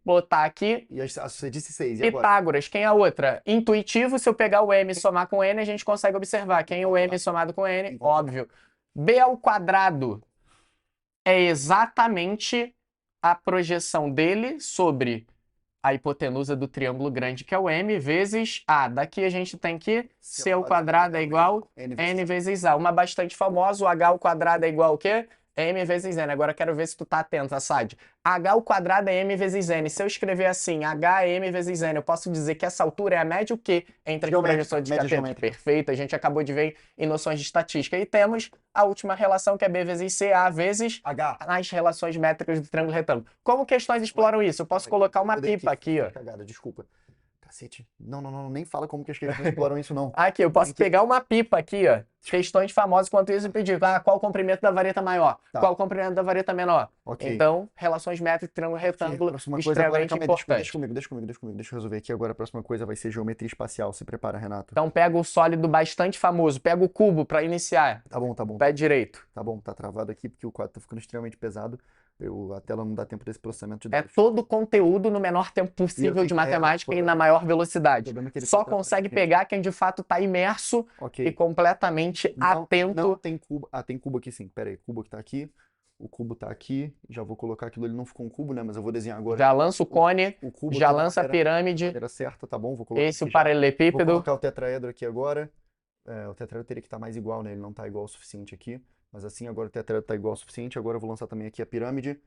botar aqui. E você disse 6. Pitágoras. Quem é a outra? Intuitivo. Se eu pegar o M e somar com N, a gente consegue observar. Quem é o M somado com N? Óbvio. B ao quadrado é exatamente a projeção dele sobre a hipotenusa do triângulo grande, que é o M, vezes A. Daqui a gente tem que C ao quadrado é igual N vezes A. Uma bastante famosa, o H ao quadrado é igual o quê? M vezes N. Agora quero ver se tu tá atento, Assad. H ao quadrado é M vezes N. Se eu escrever assim, H é M vezes N, eu posso dizer que essa altura é a média o quê? Entre as projeções de cateto. Perfeito. A gente acabou de ver em noções de estatística. E temos a última relação, que é B vezes C, A vezes H, nas relações métricas do triângulo retângulo. Como questões exploram isso? Eu posso colocar uma pipa aqui, ó. Cagada, desculpa. Cacete. Não, nem fala como que as questões exploram isso, não. Aqui, eu posso pegar uma pipa aqui, ó. Questões famosas quanto isso e pedir. Qual o comprimento da vareta maior? Tá. Qual o comprimento da vareta menor? Okay. Então, relações métricas, triângulo retângulo, extremamente importante. Deixa eu resolver aqui agora. A próxima coisa vai ser geometria espacial. Se prepara, Renato. Então, pega o sólido bastante famoso. Pega o cubo para iniciar. Tá bom. Pé direito. Tá bom, tá travado aqui porque o quadro tá ficando extremamente pesado. A tela não dá tempo desse processamento de dados. É todo o conteúdo no menor tempo possível de matemática e na maior velocidade. Só consegue pegar quem de fato está imerso e completamente atento. Não tem cubo. Ah, tem cubo aqui sim. Pera aí, cubo que tá aqui. O cubo tá aqui. Já vou colocar aquilo. Ele não ficou um cubo, né? Mas eu vou desenhar agora. Já lança o cone, já lança a pirâmide. Certa, tá bom? Vou colocar esse o paralelepípedo. Vou colocar o tetraedro aqui agora. O tetraedro teria que estar mais igual, né? Ele não tá igual o suficiente aqui. Mas assim, agora o tetraedro está igual o suficiente. Agora eu vou lançar também aqui a pirâmide.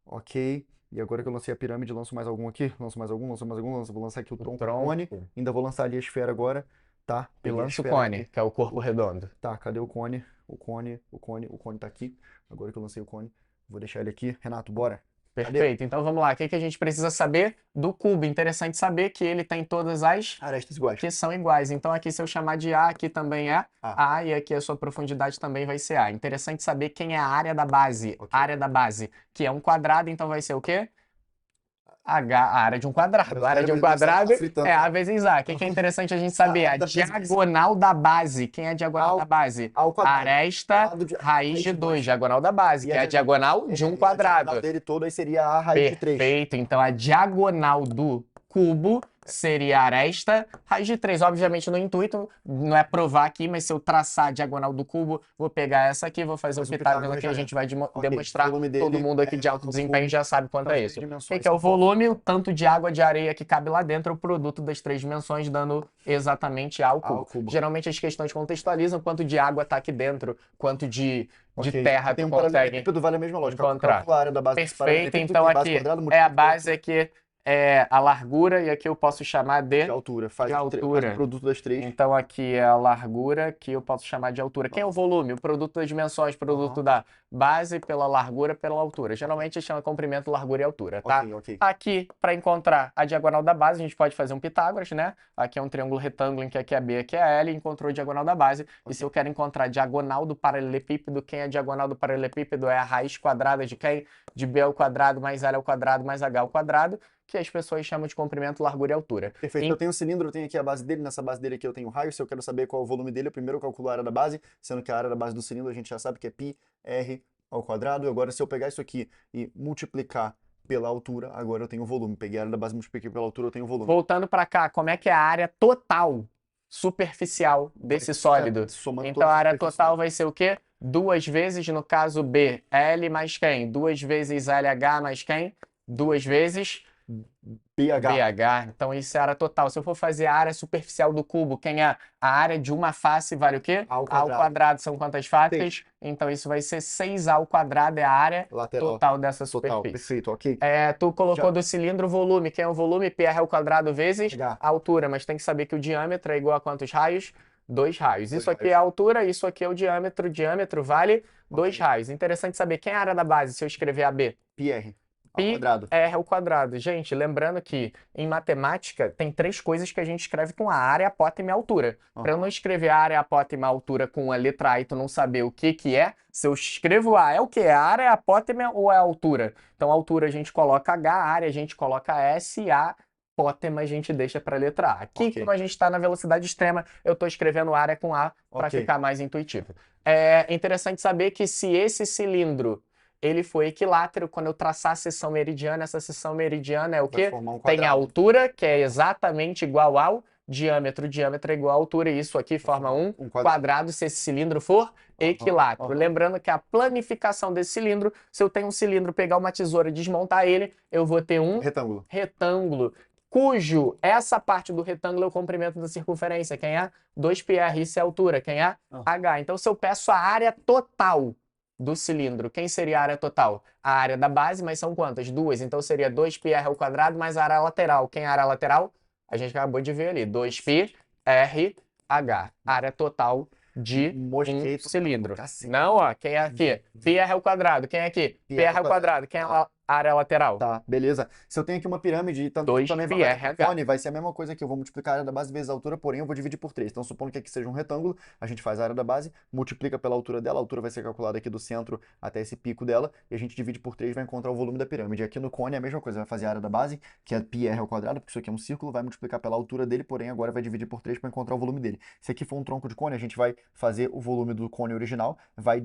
Ok. E agora que eu lancei a pirâmide, lanço mais algum aqui. Vou lançar aqui o tronco, o cone. Ainda vou lançar ali a esfera agora. Tá. E lança o cone, que é o corpo redondo. Tá, cadê o cone? O cone tá aqui. Agora que eu lancei o cone, vou deixar ele aqui. Renato, bora. Perfeito, então vamos lá. O que a gente precisa saber do cubo? Interessante saber que ele tem todas as arestas iguais. Que são iguais. Então aqui se eu chamar de A, aqui também é A, e aqui a sua profundidade também vai ser A. Interessante saber quem é a área da base. Okay. Área da base, que é um quadrado, então vai ser o quê? H, a área de um quadrado. A área de um quadrado é A vezes A. O que é interessante a gente saber? A diagonal da base. Quem é a diagonal da base? Aresta, raiz de 2. Diagonal da base, que é a diagonal de um quadrado. A diagonal dele todo aí seria A raiz de 3. Perfeito. Então a diagonal do cubo seria a aresta, raiz de 3. Obviamente no intuito, não é provar aqui, mas se eu traçar a diagonal do cubo, vou pegar essa aqui, vou fazer o Pitágoras aqui, a gente vai demonstrar. Todo mundo aqui de alto desempenho já sabe quanto é isso. O que é o volume? O tanto de água, de areia que cabe lá dentro, é o produto das 3 dimensões, dando exatamente A ao cubo. Geralmente as questões contextualizam quanto de água está aqui dentro, quanto de terra tu consegue vale a mesma lógica. Encontrar. A área da base perfeito, então aqui é a base aqui. É a largura, e aqui eu posso chamar de altura. Faz o produto das 3. Então aqui é a largura, que eu posso chamar de altura. Quem é o volume? O produto das dimensões, produto da base pela largura, pela altura. Geralmente chama comprimento, largura e altura, tá? Okay. Aqui, para encontrar a diagonal da base, a gente pode fazer um Pitágoras, né? Aqui é um triângulo retângulo em que aqui é B, aqui é L, encontrou a diagonal da base. E se eu quero encontrar a diagonal do paralelepípedo, quem é a diagonal do paralelepípedo? É a raiz quadrada de quem? De B ao quadrado mais L ao quadrado mais H ao quadrado, que as pessoas chamam de comprimento, largura e altura. Perfeito. Eu tenho um cilindro, eu tenho aqui a base dele, nessa base dele aqui eu tenho o raio. Se eu quero saber qual é o volume dele, eu primeiro calculo a área da base, sendo que a área da base do cilindro a gente já sabe que é πr ao quadrado. Agora, se eu pegar isso aqui e multiplicar pela altura, agora eu tenho volume. Peguei a área da base, multipliquei pela altura, eu tenho volume. Voltando para cá, como é que é a área total superficial desse sólido? Então, a área total vai ser o quê? 2 vezes, no caso B, L mais quem? 2 vezes LH mais quem? 2 vezes BH. Então, isso é a área total. Se eu for fazer a área superficial do cubo, quem é a área de uma face vale o quê? A ao quadrado são quantas faces? Então, isso vai ser 6A ao quadrado, é a área total dessa superfície. Perfeito, ok. Tu colocou do cilindro o volume. Quem é o volume? PR ao quadrado vezes H. A altura. Mas tem que saber que o diâmetro é igual a quantos raios? 2 raios. Isso aqui é a altura, isso aqui é o diâmetro. O diâmetro vale 2 raios. Interessante saber quem é a área da base se eu escrever AB. PR. Pi R ao quadrado. Gente, lembrando que em matemática tem 3 coisas que a gente escreve com a área, apótema e altura. Para eu não escrever a área, apótema e altura com a letra A e tu não saber o que é, se eu escrevo A, é o que? É a área, apótema ou é a altura? Então, a altura a gente coloca H, a área a gente coloca S e a apótema a gente deixa para a letra A. Aqui, como a gente está na velocidade extrema, eu estou escrevendo área com A para ficar mais intuitivo. É interessante saber que se esse cilindro ele foi equilátero, quando eu traçar a seção meridiana, essa seção meridiana é o quê? Tem a altura, que é exatamente igual ao diâmetro. O diâmetro é igual à altura, e isso aqui forma um quadrado se esse cilindro for equilátero. Lembrando que a planificação desse cilindro, se eu tenho um cilindro, pegar uma tesoura e desmontar ele, eu vou ter um retângulo, cujo essa parte do retângulo é o comprimento da circunferência. Quem é? 2πr, isso é a altura. Quem é? H. Então, se eu peço a área total do cilindro, quem seria a área total? A área da base, mas são quantas? 2. Então seria 2πr ao quadrado mais a área lateral. Quem é a área lateral? A gente acabou de ver ali. 2πrh. Área total de um cilindro. Não, ó. Quem é aqui? πr ao quadrado. Quem é aqui? πr ao quadrado. Quem é a área lateral? Tá, beleza. Se eu tenho aqui uma pirâmide, também vai ser a mesma coisa que eu vou multiplicar a área da base vezes a altura, porém eu vou dividir por 3. Então, supondo que aqui seja um retângulo, a gente faz a área da base, multiplica pela altura dela, a altura vai ser calculada aqui do centro até esse pico dela, e a gente divide por 3 e vai encontrar o volume da pirâmide. E aqui no cone é a mesma coisa, vai fazer a área da base, que é πr ao quadrado, porque isso aqui é um círculo, vai multiplicar pela altura dele, porém agora vai dividir por 3 para encontrar o volume dele. Se aqui for um tronco de cone, a gente vai fazer o volume do cone original, vai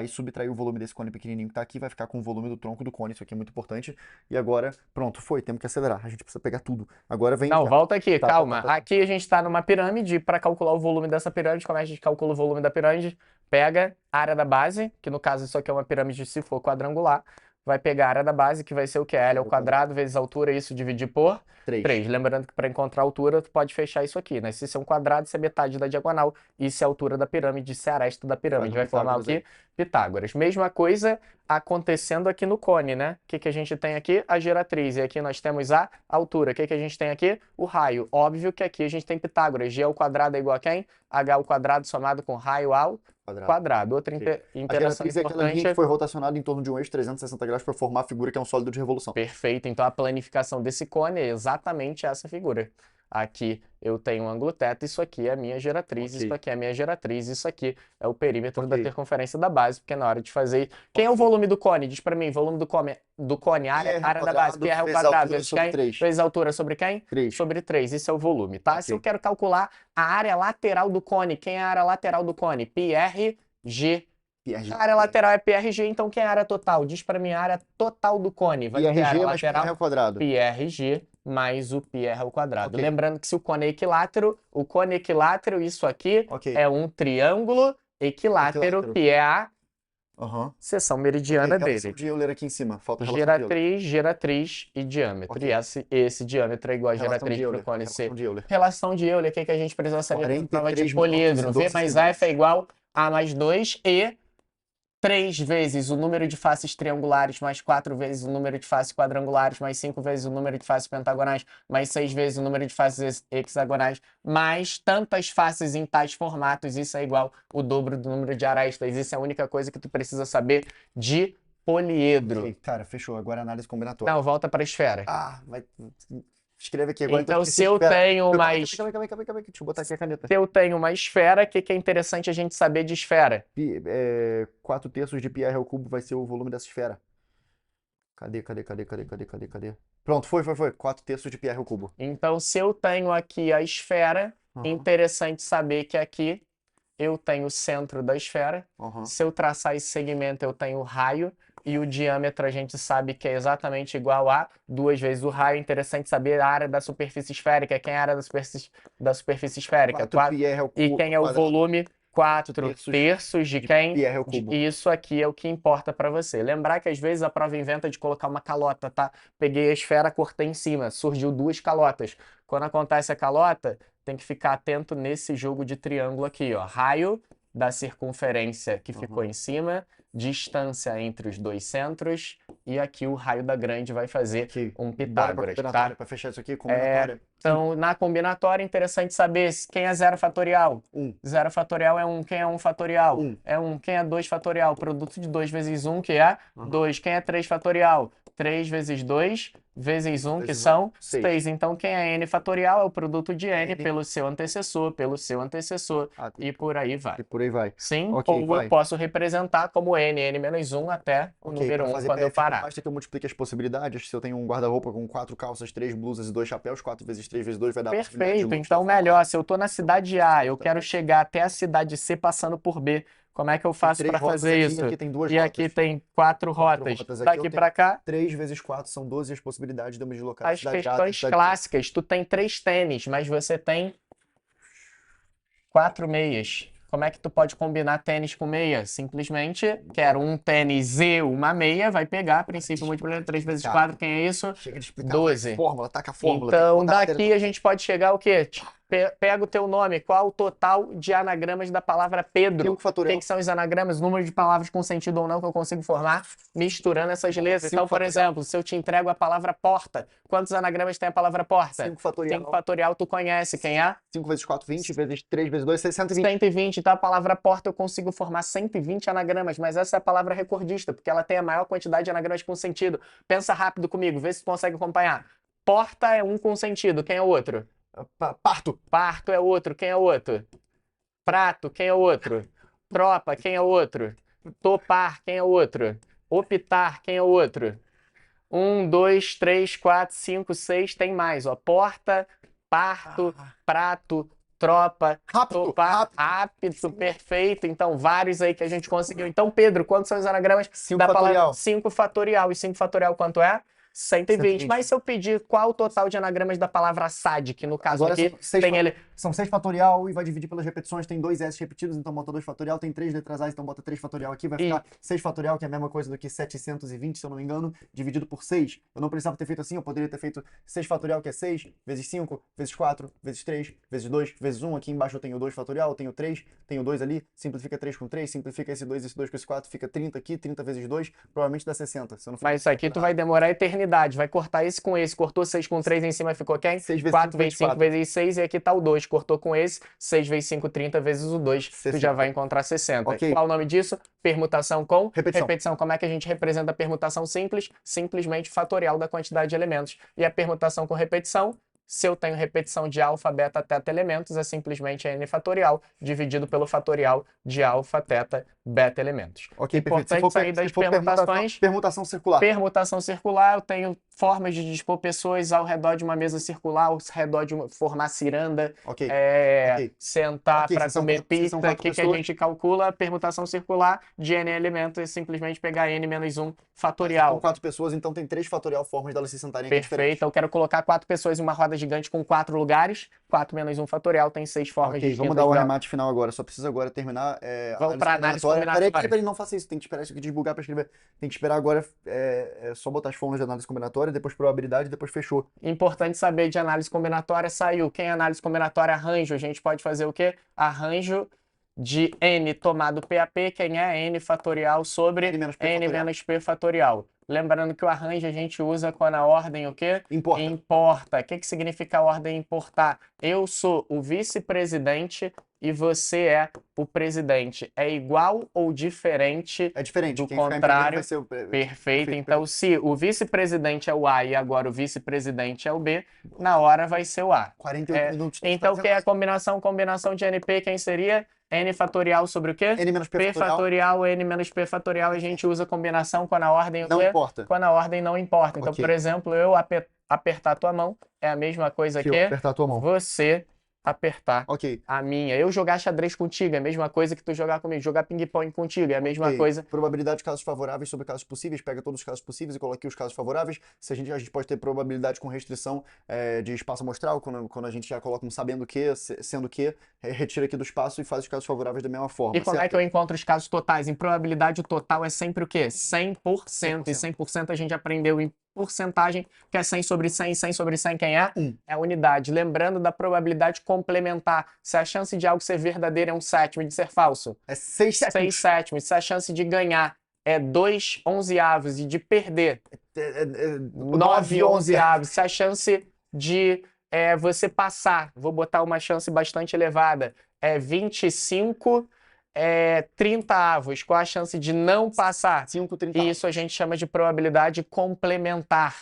subtrair o volume desse cone pequenininho que está aqui, vai ficar com o volume do tronco do cone, isso aqui é muito importante. E agora, pronto, temos que acelerar. A gente precisa pegar tudo. Agora vem... Não, volta aqui, calma. Aqui a gente está numa pirâmide. Para calcular o volume dessa pirâmide, como é que a gente calcula o volume da pirâmide? Pega a área da base, que no caso isso aqui é uma pirâmide se for quadrangular. Vai pegar a área da base, que vai ser o que? L ao quadrado vezes a altura, isso dividir por 3. Lembrando que para encontrar a altura, tu pode fechar isso aqui, né? Se isso é um quadrado, isso é metade da diagonal. Isso é a altura da pirâmide, isso é a aresta da pirâmide. Vai formar o quê? Pitágoras. Mesma coisa acontecendo aqui no cone, né? O que a gente tem aqui? A geratriz. E aqui nós temos a altura. O que a gente tem aqui? O raio. Óbvio que aqui a gente tem Pitágoras. G ao quadrado é igual a quem? H ao quadrado somado com raio ao quadrado. Outra interação importante... aquela linha que foi rotacionada em torno de um eixo 360 graus para formar a figura que é um sólido de revolução. Perfeito. Então a planificação desse cone é exatamente essa figura. Aqui eu tenho um ângulo θ, isso aqui é a minha geratriz, isso aqui é a minha geratriz, isso aqui é o perímetro da circunferência da base, porque na hora de fazer... Quem é o volume do cone? Diz pra mim, volume do cone, área da base, PR ao quadrado, vezes quem? Vezes a altura sobre quem? 3. Sobre 3, isso é o volume, tá? Se eu quero calcular a área lateral do cone, quem é a área lateral do cone? PRG. A área lateral é PRG, então quem é a área total? Diz pra mim a área total do cone. Vai ter a área lateral, PR ao quadrado. PRG mais o πr ao quadrado. Lembrando que se o cone é equilátero, isso aqui é um triângulo equilátero, que é a seção meridiana dele. Relação de Euler aqui em cima. Falta geratriz e diâmetro. E esse diâmetro é igual a geratriz para o cone C. Relação de Euler, o que a gente precisa saber na prova de poliedro? V mais F é igual a mais 2 e 3 vezes o número de faces triangulares, mais 4 vezes o número de faces quadrangulares, mais 5 vezes o número de faces pentagonais, mais 6 vezes o número de faces hexagonais, mais tantas faces em tais formatos. Isso é igual o dobro do número de arestas. Isso é a única coisa que tu precisa saber de poliedro. Cara, fechou. Agora análise combinatória. Não, volta para a esfera. Escreve aqui agora. Então, se eu tenho mais... Calma aí. Deixa eu botar aqui a caneta. Se eu tenho uma esfera, o que é interessante a gente saber de esfera? 4/3 de πr ao cubo vai ser o volume dessa esfera. Cadê? Pronto, foi. 4/3 de πr ao cubo. Então, se eu tenho aqui a esfera, interessante saber que aqui eu tenho o centro da esfera. Se eu traçar esse segmento, eu tenho o raio. E o diâmetro a gente sabe que é exatamente igual a 2 vezes o raio. Interessante saber a área da superfície esférica. Quem é a área da superfície esférica? 4πr e quem é o volume? 4 terços de quem? πr ao cubo. Isso aqui é o que importa para você. Lembrar que às vezes a prova inventa de colocar uma calota, tá? Peguei a esfera, cortei em cima, surgiu 2 calotas. Quando acontece a calota, tem que ficar atento nesse jogo de triângulo aqui, ó. Raio da circunferência que ficou em cima, distância entre os 2 centros, e aqui o raio da grande vai fazer um Pitágoras, tá? Para fechar isso aqui, combinatória. Então, na combinatória, é interessante saber quem é 0 fatorial. 0 fatorial é 1. Quem é 1 fatorial? É 1. Quem é 2 fatorial? Produto de 2 vezes 1, que é 2. Quem é 3 fatorial? 3 vezes 2 vezes 1, que são 6. Então, quem é n fatorial é o produto de n pelo seu antecessor, e por aí vai. Sim? Ou eu posso representar como n menos 1 até o número 1 quando eu parar. Basta que eu multiplique as possibilidades. Se eu tenho um guarda-roupa com 4 calças, 3 blusas e 2 chapéus, 4 vezes 3 vezes 2 vai dar... Perfeito. Então, melhor, se eu estou na cidade A, eu quero chegar até a cidade C passando por B. Como é que eu faço para fazer isso? Aqui tem 2 rotas. Aqui tem 4 rotas. Daqui para cá... 3 vezes 4 são 12 as possibilidades de eu me deslocar. As questões clássicas. Tu tem 3 tênis, mas você tem 4 meias. Como é que tu pode combinar tênis com meia? Simplesmente, quero um tênis e uma meia, vai pegar, princípio múltiplo, 3 vezes 4, quem é isso? Chega de explicar. 12. Fórmula, taca a fórmula. Então, daqui a gente pode chegar ao quê? Pega o teu nome, qual o total de anagramas da palavra Pedro? O que são os anagramas? Número de palavras com sentido ou não que eu consigo formar misturando essas letras. Então, por exemplo, se eu te entrego a palavra porta, quantos anagramas tem a palavra porta? 5 fatorial. 5 fatorial, tu conhece, quem é? 5 vezes 4, 20, vezes 3 vezes 2, 120. 120, então a palavra porta eu consigo formar 120 anagramas, mas essa é a palavra recordista, porque ela tem a maior quantidade de anagramas com sentido. Pensa rápido comigo, vê se tu consegue acompanhar. Porta é um com sentido, quem é o outro? Parto. Parto é outro, quem é o outro? Prato, quem é o outro? Tropa, quem é o outro? Topar, quem é o outro? Optar, quem é o outro? 1, 2, 3, 4, 5, 6, tem mais, ó. Porta, parto, prato, tropa, topar, rápido, perfeito. Então, vários aí que a gente conseguiu. Então, Pedro, quantos são os anagramas? 5 fatorial. 5 fatorial. E 5 fatorial quanto é? 120. Mas se eu pedir qual o total de anagramas da palavra SAD, que no caso agora aqui tem ele... São 6 fatorial e vai dividir pelas repetições, tem 2 S repetidos, então bota 2 fatorial, tem 3 letras A, então bota 3 fatorial aqui, vai ficar 6 fatorial, que é a mesma coisa do que 720, se eu não me engano, dividido por 6. Eu não precisava ter feito assim, eu poderia ter feito 6 fatorial, que é 6, vezes 5, vezes 4, vezes 3, vezes 2, vezes 1. Aqui embaixo eu tenho 2 fatorial, eu tenho 3, tenho 2 ali, simplifica 3 com 3, simplifica esse 2 com esse 4, fica 30 aqui, 30 vezes 2, provavelmente dá 60. Se eu não Mas isso aqui tu vai demorar a eternidade, vai cortar esse com esse, cortou 6 com 3 em cima, ficou quem? 6 vezes 4 vezes 5 vezes 6, e aqui tá o 2, cortou com esse, 6 vezes 5, 30 vezes o 2, 60. Tu já vai encontrar 60. Okay. Qual o nome disso? Permutação com repetição. Como é que a gente representa a permutação simples? Simplesmente fatorial da quantidade de elementos. E a permutação com repetição? Se eu tenho repetição de alfa, beta, teta elementos, é simplesmente n fatorial dividido pelo fatorial de alfa, teta, beta elementos. Ok, importante sair das permutações. Permutação circular. Permutação circular, eu tenho formas de dispor pessoas ao redor de uma mesa circular, ao redor de formar ciranda, sentar para comer pizza. O que a gente calcula? Permutação circular de n elementos é simplesmente pegar n menos 1 fatorial. Com 4 pessoas, então tem 3 fatorial formas delas se sentarem aqui. Perfeito, eu quero colocar 4 pessoas em uma roda gigante com 4 lugares, 4 menos 1 fatorial tem 6 formas distintas. Vamos dar o arremate final agora, só preciso agora terminar. Vamos para análise combinatória. Peraí, não faça isso, tem que esperar isso aqui desbugar para escrever. Tem que esperar agora, só botar as fórmulas de análise combinatória, depois probabilidade, depois fechou. Importante saber de análise combinatória, saiu. Quem é análise combinatória? Arranjo, a gente pode fazer o quê? Arranjo de n tomado PAP, quem é n fatorial sobre n menos p fatorial. Lembrando que o arranjo a gente usa quando a ordem o quê? Importa. O que significa a ordem importar? Eu sou o vice-presidente e você é o presidente. É igual ou diferente? É diferente. Do contrário. Perfeito. Então, se o vice-presidente é o A e agora o vice-presidente é o B, na hora vai ser o A. 48 minutos. Então, o que é a combinação? Combinação de NP, quem seria? N fatorial sobre o quê? N menos P fatorial, N menos P fatorial, a gente usa combinação quando a ordem não importa. Quando a ordem não importa. Então, por exemplo, eu apertar tua mão é a mesma coisa que apertar tua mão. Você apertar a minha. Eu jogar xadrez contigo é a mesma coisa que tu jogar comigo. Jogar ping-pong contigo é a mesma coisa. Probabilidade de casos favoráveis sobre casos possíveis. Pega todos os casos possíveis e coloca aqui os casos favoráveis. Se a gente pode ter probabilidade com restrição de espaço amostral, quando a gente já coloca um sabendo que, sendo que, retira aqui do espaço e faz os casos favoráveis da mesma forma. E como é que eu encontro os casos totais? Em probabilidade, o total é sempre o quê? 100%. E 100% a gente aprendeu em porcentagem, que é 100 sobre 100, 100 sobre 100, quem é? É a unidade. Lembrando da probabilidade complementar. Se a chance de algo ser verdadeiro é 1/7 e de ser falso, é 6/7. 6/7. Se a chance de ganhar é 2/11 e de perder 9/11. Se a chance de você passar, vou botar uma chance bastante elevada, é 25 30avos. Qual a chance de não passar? 5/30. Isso a gente chama de probabilidade complementar.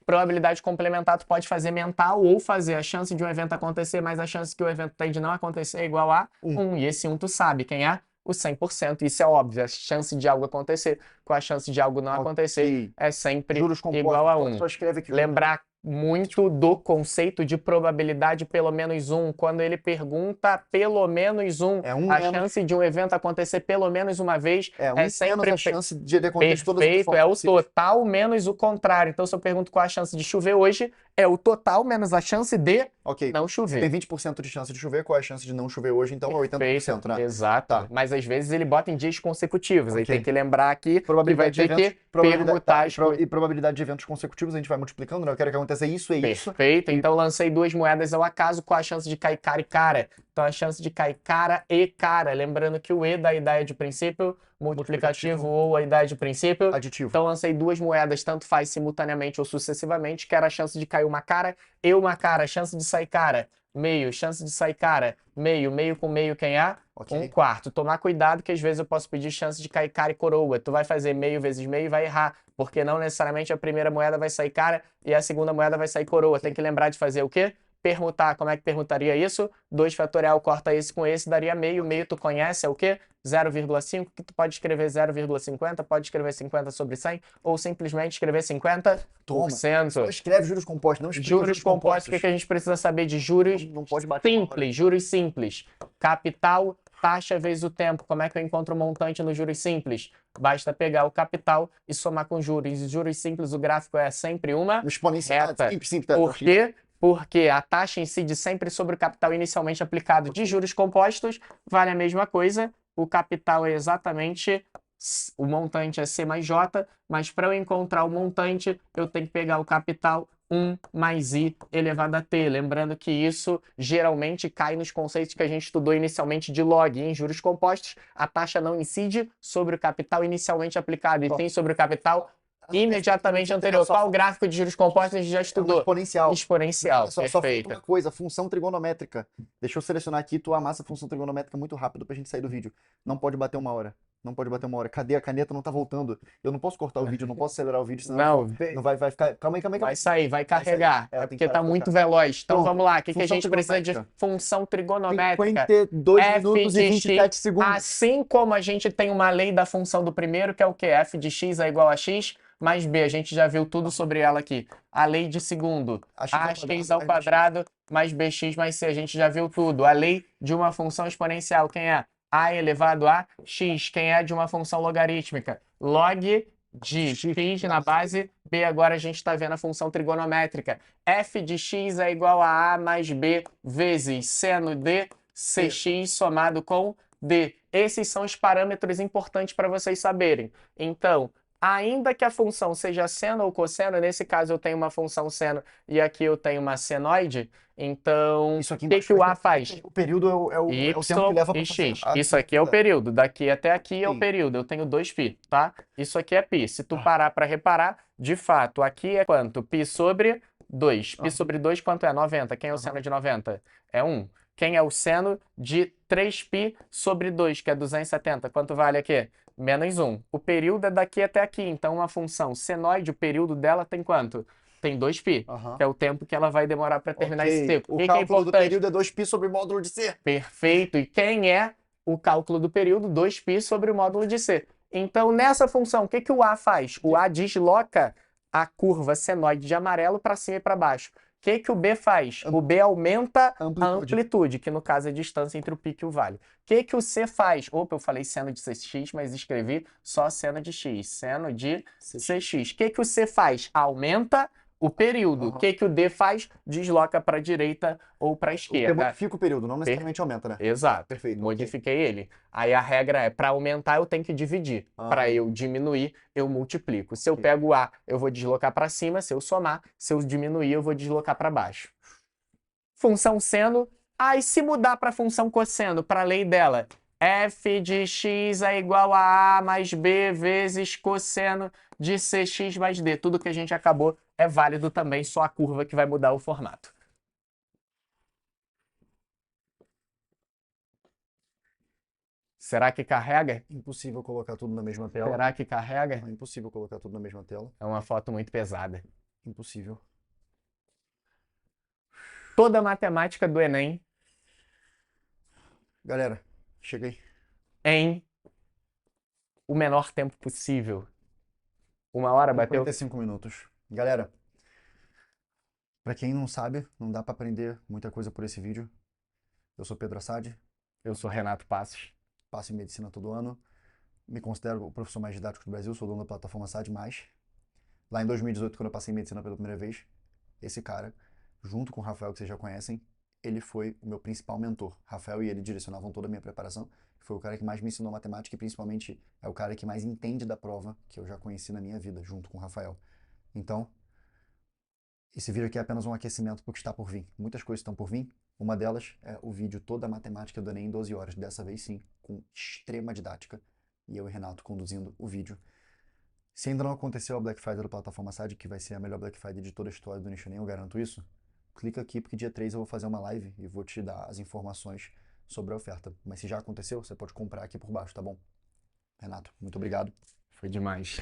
Probabilidade complementar tu pode fazer mental ou fazer a chance de um evento acontecer, mas a chance que o evento tem de não acontecer é igual a 1. E esse 1 tu sabe quem é? O 100%. Isso é óbvio. A chance de algo acontecer com a chance de algo não acontecer é sempre igual a 1. Lembrar muito do conceito de probabilidade pelo menos 1. Quando ele pergunta pelo menos 1, a chance de um evento acontecer pelo menos uma vez é sempre a chance de ele acontecer perfeito, todas as formas é o total menos o contrário. Então, se eu pergunto qual a chance de chover hoje, é o total menos a chance de não chover. Tem 20% de chance de chover, qual é a chance de não chover hoje? Então é 80%, né? Exato. Tá. Mas às vezes ele bota em dias consecutivos. Aí tem que lembrar aqui que vai ter que permutar. E probabilidade de eventos consecutivos a gente vai multiplicando, né? Eu quero que aconteça isso e isso. Perfeito. Então lancei 2 moedas ao acaso, qual a chance de cair cara e cara? Então a chance de cair cara e cara. Lembrando que o E da ideia de princípio, multiplicativo ou a ideia de princípio. Aditivo. Então lancei 2 moedas, tanto faz simultaneamente ou sucessivamente, que era a chance de cair uma cara e uma cara. Chance de sair cara, meio. Chance de sair cara, meio. Meio com meio, quem é? 1/4. Tomar cuidado que às vezes eu posso pedir chance de cair cara e coroa. Tu vai fazer meio vezes meio e vai errar. Porque não necessariamente a primeira moeda vai sair cara e a segunda moeda vai sair coroa. Tem que lembrar de fazer o quê? Permutar. Como é que permutaria isso? 2 fatorial corta esse com esse, daria meio. Meio tu conhece, é o quê? 0,5, que tu pode escrever 0,50, pode escrever 50 sobre 100, ou simplesmente escrever 50%. Só escreve juros compostos, não explica juros compostos. O que a gente precisa saber de juros? Não pode bater simples, juros simples. Capital, taxa vezes o tempo. Como é que eu encontro o montante nos juros simples? Basta pegar o capital e somar com juros. E juros simples, o gráfico é sempre uma exponencial. reta. Por quê? Porque a taxa incide sempre sobre o capital inicialmente aplicado. De juros compostos, vale a mesma coisa. O capital é exatamente, o montante é C mais J, mas para eu encontrar o montante, eu tenho que pegar o capital 1 mais I elevado a T. Lembrando que isso geralmente cai nos conceitos que a gente estudou inicialmente de log. Em juros compostos, a taxa não incide sobre o capital inicialmente aplicado, e sim sobre o capital imediatamente anterior. Qual o gráfico de juros compostos a gente já estudou? Exponencial. Exponencial, perfeito. Só falta uma coisa, função trigonométrica. Deixa eu selecionar aqui, tu amassa a função trigonométrica muito rápido pra gente sair do vídeo. Não pode bater 1 hora. Não pode bater 1 hora. Cadê a caneta? Não tá voltando. Eu não posso cortar o vídeo, não posso acelerar o vídeo, senão não vai ficar... Calma aí. Vai sair, vai carregar. É porque tá muito veloz. Então vamos lá, o que a gente precisa de função trigonométrica? 52 minutos e 27 segundos. Assim como a gente tem uma lei da função do primeiro, que é o quê? F de x é igual a x mais b. A gente já viu tudo sobre ela aqui. A lei de segundo, ax ao quadrado mais bx mais c. A gente já viu tudo. A lei de uma função exponencial, quem é? A elevado a x. Quem é de uma função logarítmica? Log de x na base b. Agora a gente está vendo a função trigonométrica. F de x é igual a mais b vezes seno de cx somado com d. Esses são os parâmetros importantes para vocês saberem. Então, ainda que a função seja seno ou cosseno, nesse caso eu tenho uma função seno e aqui eu tenho uma senoide, então o que o A faz? O período é o tempo que leva para x. Isso aqui é o período, daqui até aqui é o período, eu tenho 2π, tá? Isso aqui é π. Se tu parar para reparar, de fato, aqui é quanto? π sobre 2. Π sobre 2 quanto é? 90. Quem é o seno de 90? É 1. Quem é o seno de 3π sobre 2, que é 270? Quanto vale aqui? Menos 1. O período é daqui até aqui, então uma função senoide, o período dela tem quanto? Tem 2π, que é o tempo que ela vai demorar para terminar esse ciclo. O cálculo do período é 2π sobre o módulo de C. Perfeito. E quem é o cálculo do período? 2π sobre o módulo de C. Então, nessa função, o que o A faz? O A desloca a curva senoide de amarelo para cima e para baixo. que o B faz? O B aumenta a amplitude, que no caso é a distância entre o pico e o vale. O que o C faz? Opa, eu falei seno de CX, mas escrevi só seno de X. Seno de CX. O que o C faz? Aumenta o período. O que o D faz? Desloca para a direita ou para a esquerda. Modifica o período, não necessariamente aumenta, né? Exato. Perfeito. Modifiquei ele. Aí a regra é, para aumentar eu tenho que dividir. Para eu diminuir, eu multiplico. Se eu pego o A, eu vou deslocar para cima. Se eu somar, se eu diminuir, eu vou deslocar para baixo. Função seno. E se mudar para função cosseno, para a lei dela? F de x é igual a mais B vezes cosseno de CX mais D. Tudo que a gente acabou é válido também, só a curva que vai mudar o formato. Será que carrega? Impossível colocar tudo na mesma tela. Será que carrega? É impossível colocar tudo na mesma tela. É uma foto muito pesada. Impossível. Toda a matemática do Enem. Galera, cheguei. Em o menor tempo possível. 1h bateu? 45 minutos. Galera, pra quem não sabe, não dá pra aprender muita coisa por esse vídeo. Eu sou Pedro Assad. Eu sou Renato Passos. Passo em medicina todo ano. Me considero o professor mais didático do Brasil. Sou dono da plataforma Assad+. Lá em 2018, quando eu passei em medicina pela primeira vez, esse cara, junto com o Rafael, que vocês já conhecem, ele foi o meu principal mentor. Rafael e ele direcionavam toda a minha preparação. Foi o cara que mais me ensinou matemática e principalmente é o cara que mais entende da prova que eu já conheci na minha vida, junto com o Rafael. Então, esse vídeo aqui é apenas um aquecimento porque está por vir. Muitas coisas estão por vir. Uma delas é o vídeo Toda a Matemática do Enem em 12 horas. Dessa vez sim, com extrema didática. E eu e Renato conduzindo o vídeo. Se ainda não aconteceu a Black Friday da plataforma SAD, que vai ser a melhor Black Friday de toda a história do Nicho Enem, eu garanto isso, clica aqui porque dia 3 eu vou fazer uma live e vou te dar as informações sobre a oferta. Mas se já aconteceu, você pode comprar aqui por baixo, tá bom? Renato, muito obrigado. Foi demais.